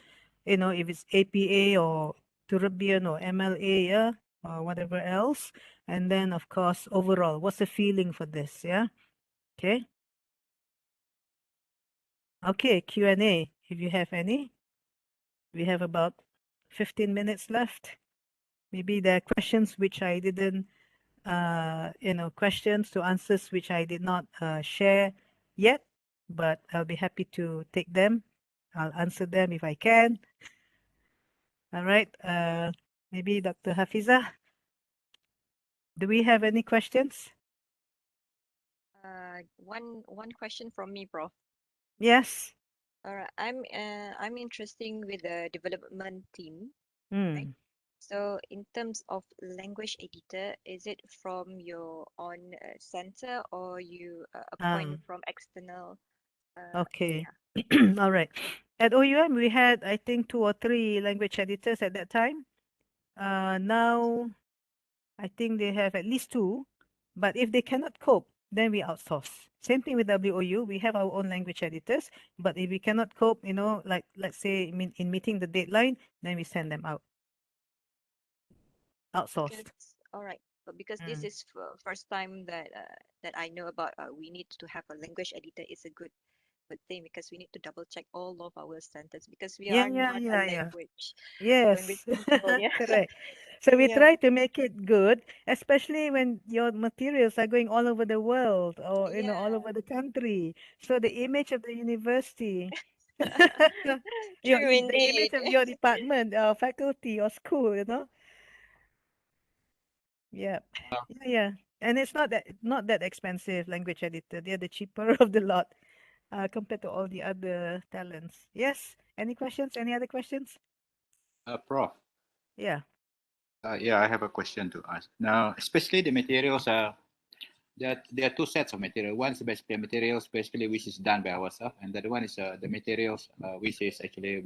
A: you know, if it's APA or Turabian or MLA, yeah, or whatever else. And then, of course, overall, what's the feeling for this, yeah? Okay. Okay, Q&A, if you have any. We have about 15 minutes left. Maybe there are questions which I didn't, you know, questions to answers which I did not share yet, but I'll be happy to take them. I'll answer them if I can. All right. Maybe Dr. Hafiza, do we have any questions?
B: One question from me, Prof.
A: Yes.
B: All right, I'm interested with the development team, right?
A: Mm.
B: So in terms of language editor, is it from your own center or you appoint from external?
A: Okay.
B: Yeah.
A: All right. At OUM, we had, I think, 2 or 3 language editors at that time. Now, I think they have at least 2. But if they cannot cope, then we outsource. Same thing with WOU. We have our own language editors. But if we cannot cope, you know, like let's say in meeting the deadline, then we send them out. Outsourced.
B: All right. But because this
A: Mm.
B: is first time that I know about we need to have a language editor is a good thing because we need to double check all of our sentences because we
A: Yeah,
B: are
A: yeah,
B: not a
A: yeah, yeah.
B: language
A: Yes,
B: people. Yeah.
A: correct. So we
B: Yeah.
A: try to make it good, especially when your materials are going all over the world or, you know, all
B: Yeah.
A: over the country. So the image of the university,
B: True
A: the image
B: indeed.
A: of your department or faculty or school, you know. Yeah, yeah, yeah. And it's not that expensive language editor. They're the cheaper of the lot. compared to all the other talents. Yes. Any questions? Any other questions?
D: Prof.
A: Yeah.
D: Yeah, I have a question to ask. Now, especially the materials there are two sets of material. One is basically materials basically which is done by ourselves, and the other one is the materials which is actually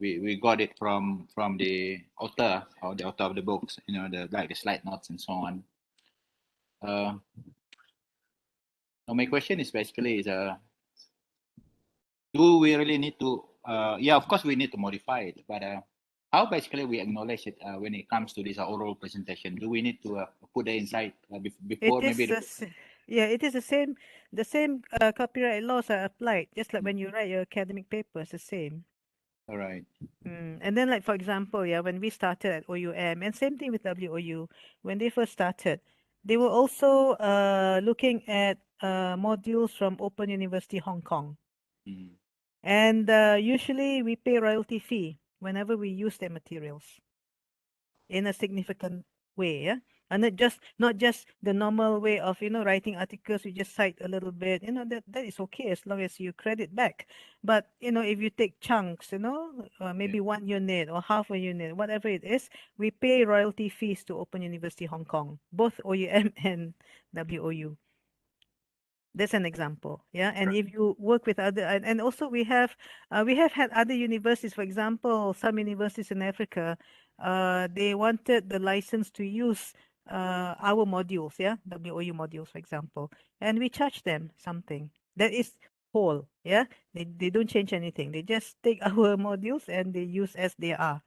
D: we got it from the author or the author of the books, you know, the slide notes and so on. Now my question is basically do we really need to yeah, of course we need to modify it, but how basically we acknowledge it when it comes to this oral presentation? Do we need to put the insight before
A: It is
D: maybe
A: yeah, it is the same copyright laws are applied, just like when you write your academic paper, it's the same.
D: all right.
A: And then, like for example, yeah, when we started at OUM, and same thing with WOU, when they first started, they were also looking at modules from Open University Hong Kong. And usually we pay royalty fee whenever we use their materials in a significant way, yeah, and not just the normal way of, you know, writing articles. You just cite a little bit, you know, that is okay as long as you credit back. But you know, if you take chunks, you know, maybe 1 unit or half a unit, whatever it is, we pay royalty fees to Open University Hong Kong, both OUM and WOU. That's an example, yeah. And if you work with other, and also we have had other universities. For example, some universities in Africa, they wanted the license to use our modules, yeah, WOU modules, for example, and we charge them something that is whole, yeah. They don't change anything. They just take our modules and they use as they are,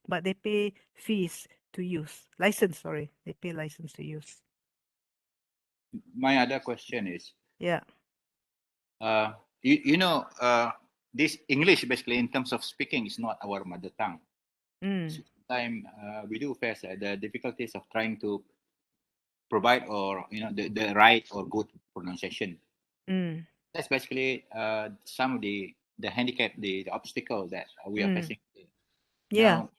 A: but they pay fees to use license. Sorry, they pay license to use.
D: My other question is,
A: yeah.
D: You know, this English basically in terms of speaking is not our mother tongue. Sometimes we do face the difficulties of trying to provide or, you know, the right or good pronunciation. That's basically some of the handicap, the obstacle that we are facing.
A: Yeah.
D: Now,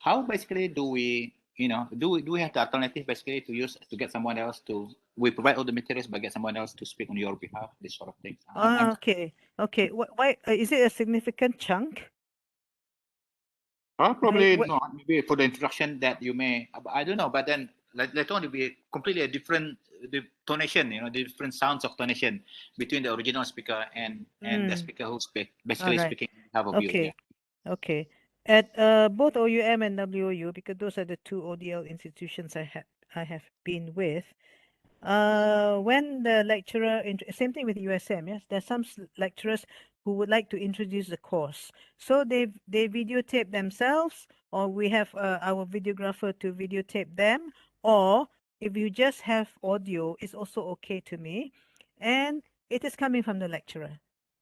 D: how basically do we, you know, do we have the alternative basically to get someone else to, we provide all the materials but get someone else to speak on your behalf, this sort of thing?
A: Okay. Why is it a significant chunk?
D: Probably not. Maybe for the introduction that you may, I don't know. But then later on, it will be completely a different the tonation. You know, the different sounds of tonation between the original speaker and the speaker who's basically speaking on behalf of you. Yeah.
A: Okay. At both OUM and WOU, because those are the two ODL institutions I have been with. When the lecturer, same thing with USM, yes, there's some lecturers who would like to introduce the course. So they videotape themselves, or we have our videographer to videotape them, or if you just have audio, it's also okay to me. And it is coming from the lecturer.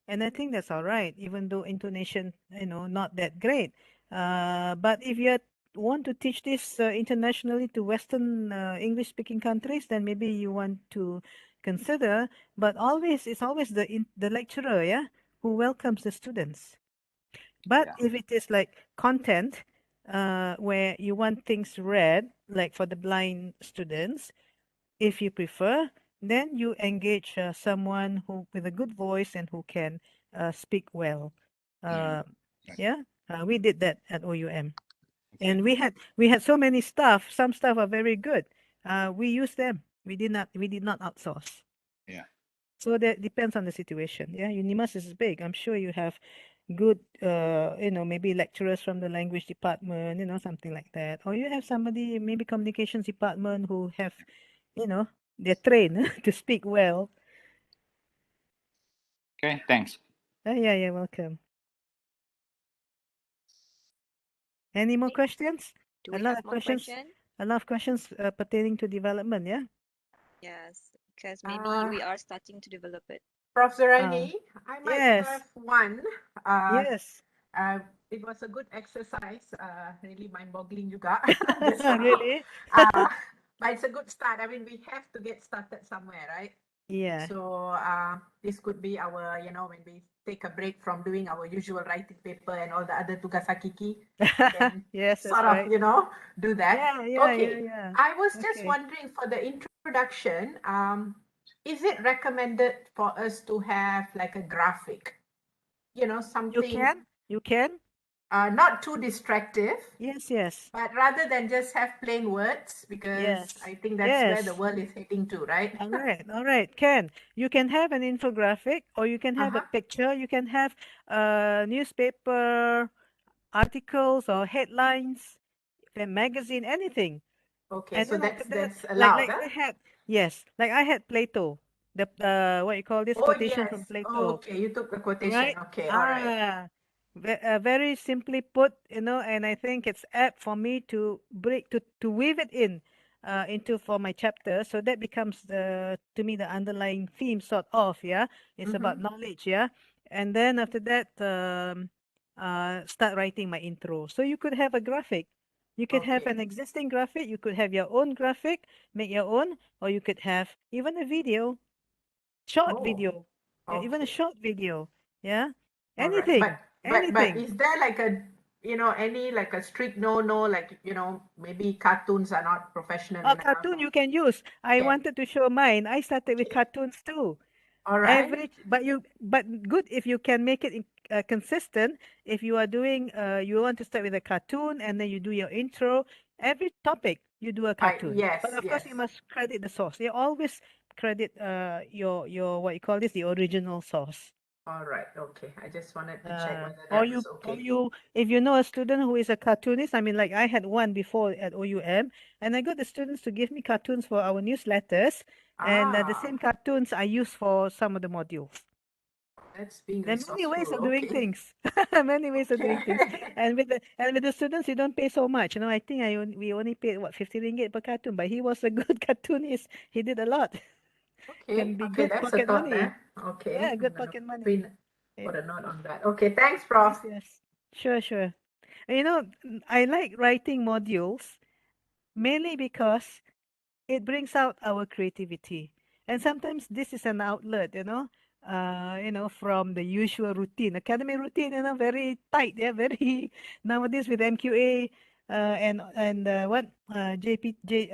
A: And I think that's all right, even though intonation, you know, not that great. But if you want to teach this internationally to Western English-speaking countries, then maybe you want to consider. But it's always the lecturer, yeah, who welcomes the students. But if it is like content, where you want things read, like for the blind students, if you prefer, then you engage someone who with a good voice and who can speak well. We did that at OUM. And we had so many staff. Some staff are very good. We use them. We did not outsource.
D: Yeah.
A: So that depends on the situation. Yeah, UNIMAS is big. I'm sure you have good, you know, maybe lecturers from the language department, you know, something like that. Or you have somebody, maybe communications department, who have, you know, they're trained to speak well.
D: Okay, thanks.
A: Yeah, you're welcome. Any more questions?
B: Do we have more questions?
A: A lot of questions pertaining to development, yeah?
B: Yes, because maybe we are starting to develop it.
C: Prof. Zoraini, I might
A: yes.
C: have one.
A: Yes.
C: It was a good exercise, really mind-boggling juga.
A: Really?
C: But it's a good start. I mean, we have to get started somewhere, right?
A: Yeah.
C: So this could be our, you know, when we take a break from doing our usual writing paper and all the other tugas hakiki, then
A: yes,
C: sort of, you know, do that.
A: Yeah.
C: I was just wondering for the introduction, is it recommended for us to have like a graphic? You know,
A: You
C: something
A: can. You can.
C: not too distractive,
A: Yes, yes.
C: but rather than just have plain words, because
A: Yes.
C: I think that's where the
A: Yes.
C: world is heading to, right?
A: All right. Can. You can have an infographic or you can have a
C: Uh-huh.
A: picture. You can have newspaper articles or headlines, a magazine, anything.
C: Okay,
A: And
C: so
A: then after that,
C: that's allowed, huh?
A: I had, yes, like I had Plato, the what you call this
C: Oh
A: quotation
C: yes.
A: from Plato.
C: Okay, you took the quotation.
A: Right?
C: Okay, all right.
A: Ah, very simply put, and I think it's apt for me to weave it in into for my chapter. So that becomes to me the underlying theme sort of, yeah. It's about
C: Mm-hmm.
A: knowledge, yeah. And then after that, start writing my intro. So you could have a graphic. You could have
C: Okay.
A: an existing graphic, you could have your own graphic, make your own, or you could have even a video, short
C: Oh,
A: video, even a
C: okay.
A: short video. Yeah.
C: All right.
A: Anything.
C: But
A: Anything.
C: is there like a, any like a strict no, like, maybe cartoons are not professional
A: Oh,
C: enough
A: cartoon
C: or
A: you can use. I
C: can.
A: wanted to show mine. I started with
C: Okay.
A: cartoons too.
C: All right.
A: But good if you can make it consistent. If you are doing, you want to start with a cartoon and then you do your intro. Every topic you do a cartoon. But
C: Yes,
A: of course
C: yes.
A: you must credit the source. You always credit your what you call this, the original source.
C: All right. Okay. I just wanted to check whether
A: Or
C: that was okay.
A: if you know a student who is a cartoonist, I mean, like I had one before at OUM, and I got the students to give me cartoons for our newsletters, and the
C: Ah,
A: same cartoons I use for some of the modules.
C: that's being
A: There are many ways
C: resourceful.
A: of doing
C: Okay.
A: things. Many ways of doing things.
C: Okay.
A: And with the students, you don't pay so much. I think we only paid what 50 ringgit per cartoon, but he was a good cartoonist. He did a lot.
C: Okay.
A: Can be
C: Okay.
A: good
C: That's a
A: pocket
C: thought
A: money.
C: there. Okay.
A: Yeah,
C: I'm
A: good
C: gonna
A: pocket money.
C: pin,
A: Yeah.
C: put a note on that. Okay. Thanks,
A: Yes,
C: Prof.
A: yes. Sure, sure. I like writing modules mainly because it brings out our creativity. And sometimes this is an outlet, from the usual routine, academic routine, very tight, yeah, very nowadays with MQA and what JPT,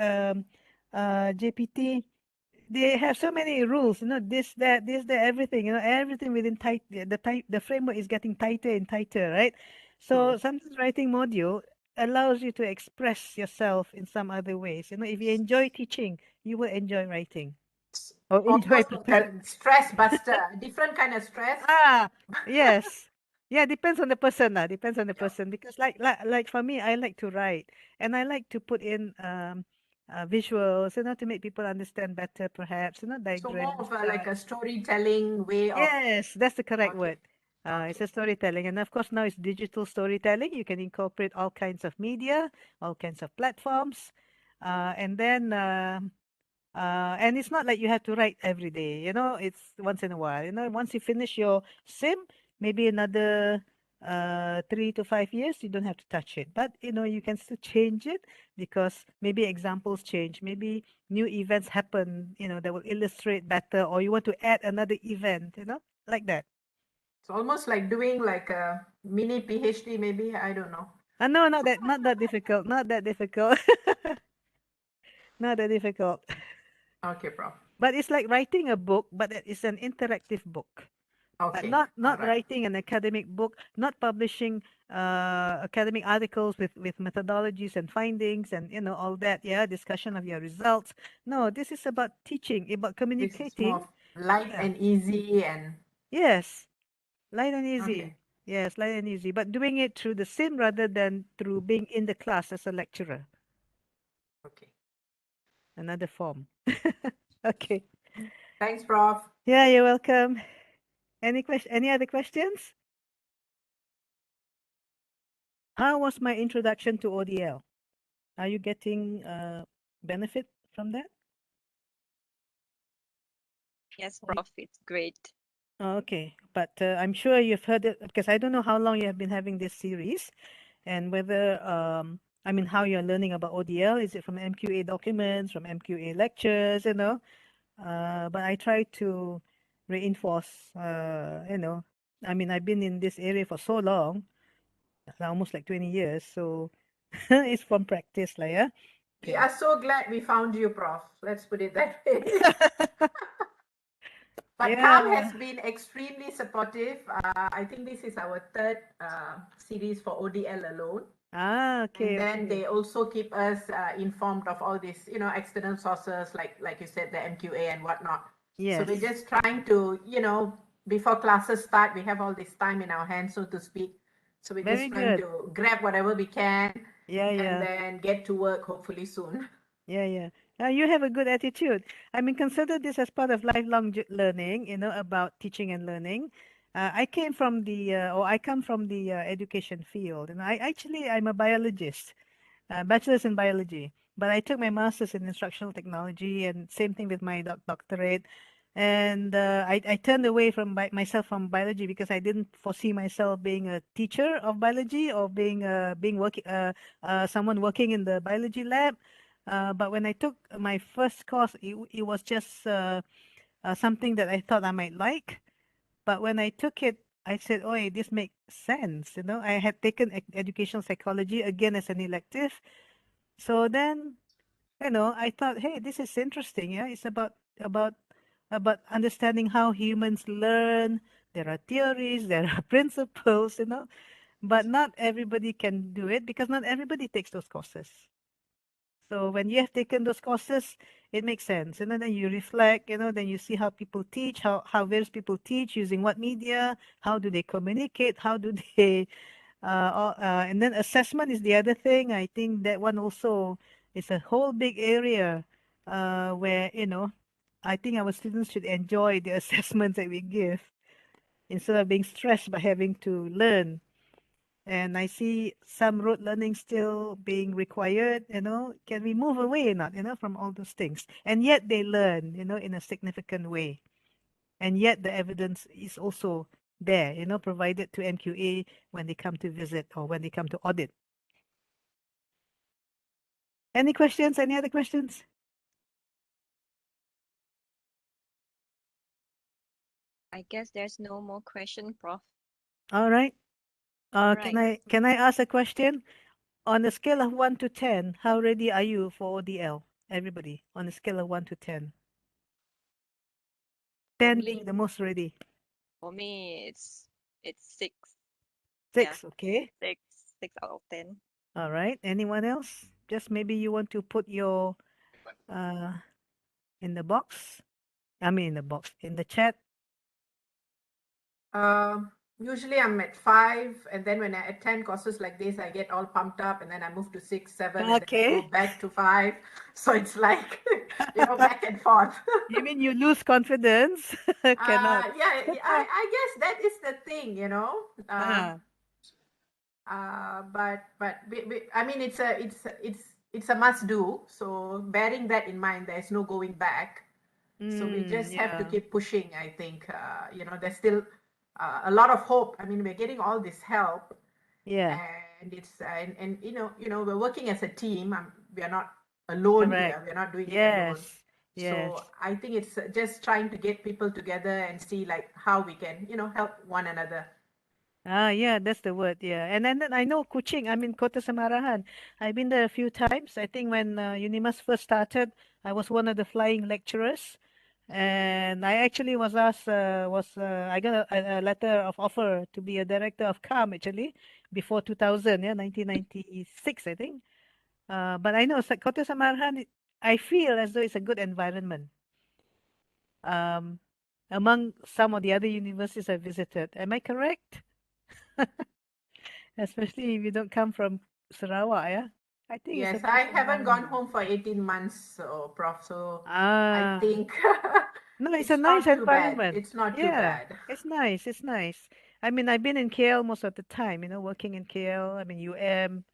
A: they have so many rules, this, that, everything, everything within the framework is getting tighter and tighter, right? So
C: True.
A: sometimes writing module allows you to express yourself in some other ways. If you enjoy teaching, you will enjoy writing
C: It's
A: or enjoy
C: almost like
A: preparing.
C: a stress buster, different kind of stress.
A: Ah, yes. Yeah, depends on the person lah. Depends on the
C: Yeah.
A: person because like for me, I like to write and I like to put in visuals, to make people understand better, perhaps,
C: So more
A: diagrams,
C: of a, like a
A: charts.
C: storytelling way of,
A: Yes, that's the correct
C: okay,
A: word. It's a
C: okay.
A: storytelling, and of course now it's digital storytelling. You can incorporate all kinds of media, all kinds of platforms, and then and it's not like you have to write every day, it's once in a while. Once you finish your sim, maybe another 3 to 5 years, you don't have to touch it. But you can still change it because maybe examples change, maybe new events happen, that will illustrate better, or you want to add another event, like that.
C: It's almost like doing like a mini PhD, maybe. I don't know.
A: No, not that difficult, not that difficult, not that difficult.
C: Okay, Prof.
A: But it's like writing a book, but it's an interactive book.
C: Okay, all
A: Not
C: right.
A: writing an academic book, not publishing academic articles with methodologies and findings and all that, yeah, discussion of your results. No, this is about teaching, about
C: This is more
A: communicating.
C: of light
A: Yeah.
C: and easy and
A: Yes, light and
C: okay,
A: easy. Yes, light and easy, but doing it through the sim rather than through being in the class as a lecturer.
C: okay.
A: Another form. Okay.
C: Thanks, Prof.
A: Yeah, you're welcome. Any other questions? How was my introduction to ODL? Are you getting benefit from that?
B: Yes,
A: Or
B: Prof, it's great.
A: Okay, but I'm sure you've heard it because I don't know how long you have been having this series and whether, I mean, how you're learning about ODL. Is it from MQA documents, from MQA lectures, but I try to reinforce, I mean, I've been in this area for so long, almost like 20 years, so it's from practice, like, yeah.
C: We
A: Okay.
C: are so glad we found you, Prof. Let's put it that way. But CAM
A: Yeah.
C: has been extremely supportive. I think this is our third series for ODL alone.
A: Ah,
C: And
A: okay,
C: then
A: okay.
C: they also keep us informed of all these, external sources, like you said, the MQA and whatnot. So
A: Yes.
C: we're just trying to, before classes start, we have all this time in our hands, so to speak. So we're
A: Very
C: just trying
A: good.
C: to grab whatever we can
A: Yeah,
C: and
A: yeah.
C: then get to work hopefully soon.
A: Yeah, yeah. You have a good attitude. I mean, consider this as part of lifelong learning, about teaching and learning. I come from the education field, and I'm a biologist, bachelor's in biology, but I took my master's in instructional technology, and same thing with my doctorate. And I turned away from myself from biology because I didn't foresee myself being a teacher of biology or being working someone working in the biology lab. But when I took my first course, it was just something that I thought I might like. But when I took it, I said, "Oh, this makes sense." I had taken educational psychology again as an elective. So then, I thought, "Hey, this is interesting. Yeah, it's about about understanding how humans learn. There are theories, there are principles, but not everybody can do it because not everybody takes those courses. So when you have taken those courses, it makes sense. And then you reflect, then you see how people teach, how various people teach, using what media, how do they communicate, how do they, and then assessment is the other thing. I think that one also is a whole big area where, I think our students should enjoy the assessments that we give instead of being stressed by having to learn. And I see some rote learning still being required, can we move away or not, from all those things? And yet they learn, in a significant way. And yet the evidence is also there, provided to MQA when they come to visit or when they come to audit. Any questions? Any other questions?
B: I guess there's no more question, Prof.
A: All right.
B: All
A: Can
B: right.
A: I ask a question? On a scale of 1 to 10, how ready are you for ODL? Everybody, on a scale of 1 to 10.
B: For
A: 10
B: me,
A: being the most ready.
B: it's 6. Yeah,
A: 6, okay.
B: 6 out of 10.
A: All right. Anyone else? Just maybe you want to put your uh in the box. I mean in the box, in the chat.
C: Usually I'm at 5, and then when I attend courses like this, I get all pumped up, and then I move to 6, 7, and then I go
A: Okay.
C: back to 5. So it's like, back and forth.
A: You mean you lose confidence? Cannot.
C: Yeah, I guess that is the thing,
A: Ah,
C: but I mean, it's a must do. So bearing that in mind, there's no going back. So we just have to
A: yeah.
C: keep pushing. I think, there's still a lot of hope. I mean, we're getting all this help,
A: Yeah,
C: and we're working as a team. We are not alone
A: correct.
C: here. We're not doing it alone.
A: Yes. Yes.
C: So I think it's just trying to get people together and see like how we can, help one another.
A: Yeah, that's the word. Yeah. And then I know Kuching, I mean Kota Samarahan. I've been there a few times. I think when UNIMAS first started, I was one of the flying lecturers. And I actually was asked, I got a letter of offer to be a director of CAM actually before 2000, yeah, 1996, I think. But I know Kota Samarhan, I feel as though it's a good environment um, among some of the other universities I visited. Am I correct? Especially if you don't come from Sarawak, yeah? I think it's a
C: Yes, I
A: nice
C: haven't gone
A: environment.
C: home for 18 months, so Prof. So I
A: Ah,
C: think
A: no, it's a
C: it's
A: nice
C: not too bad.
A: environment.
C: It's not too
A: Yeah,
C: bad.
A: it's nice. It's nice. I mean, I've been in KL most of the time, working in KL. I mean, UM.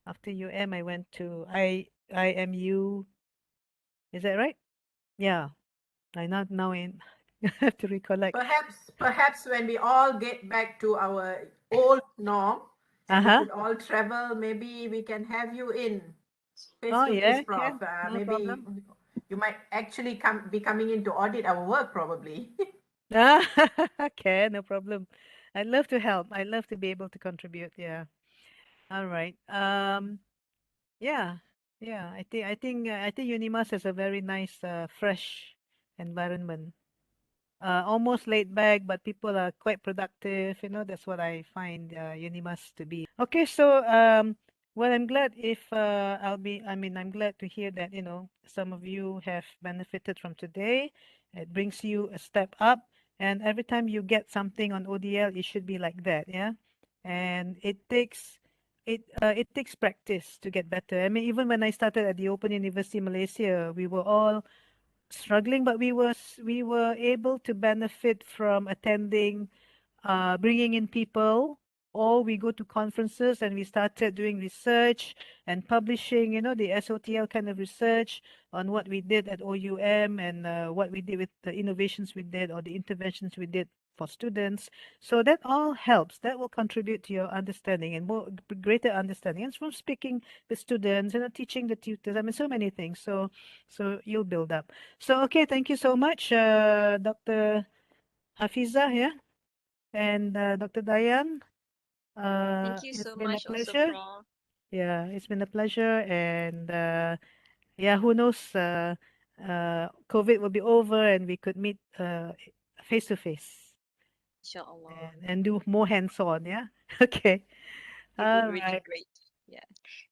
A: After UM, I went to IMU. Is that right? Yeah. I not now in have to recollect.
C: Perhaps when we all get back to our old norm and we
A: Uh-huh.
C: could all travel, maybe we can have you in face
A: Oh
C: to face,
A: yeah,
C: Prof.
A: can. No
C: Maybe
A: problem.
C: you might actually be coming in to audit our work, probably.
A: Ah, okay, no problem. I'd love to help. I'd love to be able to contribute. Yeah. All right. Yeah. Yeah. I think UNIMAS has a very nice fresh environment. almost laid back, but people are quite productive. You know, that's what I find UNIMAS to be. Okay, so well, I'm glad if I'm glad to hear that, you know, some of you have benefited from today. It brings you a step up, and every time you get something on ODL, it should be like that, yeah. And it takes practice to get better. I mean, even when I started at the Open University Malaysia, we were all struggling, but we were able to benefit from attending, bringing in people, or we go to conferences and we started doing research and publishing, you know, the SOTL kind of research on what we did at OUM and what we did with the innovations we did or the interventions we did for students. So that all helps. That will contribute to your understanding and more greater understanding. And from speaking with students and teaching the tutors, I mean, so many things. So you'll build up. So okay, thank you so much, Dr. Hafiza, yeah, and Dr. Dayan.
B: Thank you
A: It's
B: so
A: been a
B: much also,
A: pleasure.
B: Prof.
A: Yeah, it's been a pleasure. And yeah, who knows? COVID will be over and we could meet face to face
B: Inshallah.
A: and do more hands-on. Yeah. Okay.
B: It would
A: All
B: really
A: right.
B: great. Yeah.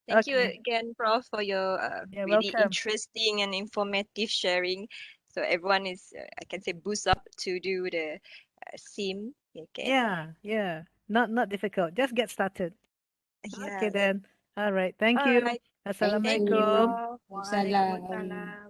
B: Thank you
A: Okay.
B: again, Prof, for your
A: Yeah,
B: really
A: welcome.
B: interesting and informative sharing. So everyone is, I can say, boost up to do the SIM. Okay.
A: Yeah. Not difficult. Just get started. Okay
B: Yes.
A: then. All right. Thank
B: All
A: you.
B: right.
E: Thank
B: Thank you,
A: Assalamualaikum.
E: you.
B: Prof.
E: Salam.
B: Waalaikumsalam.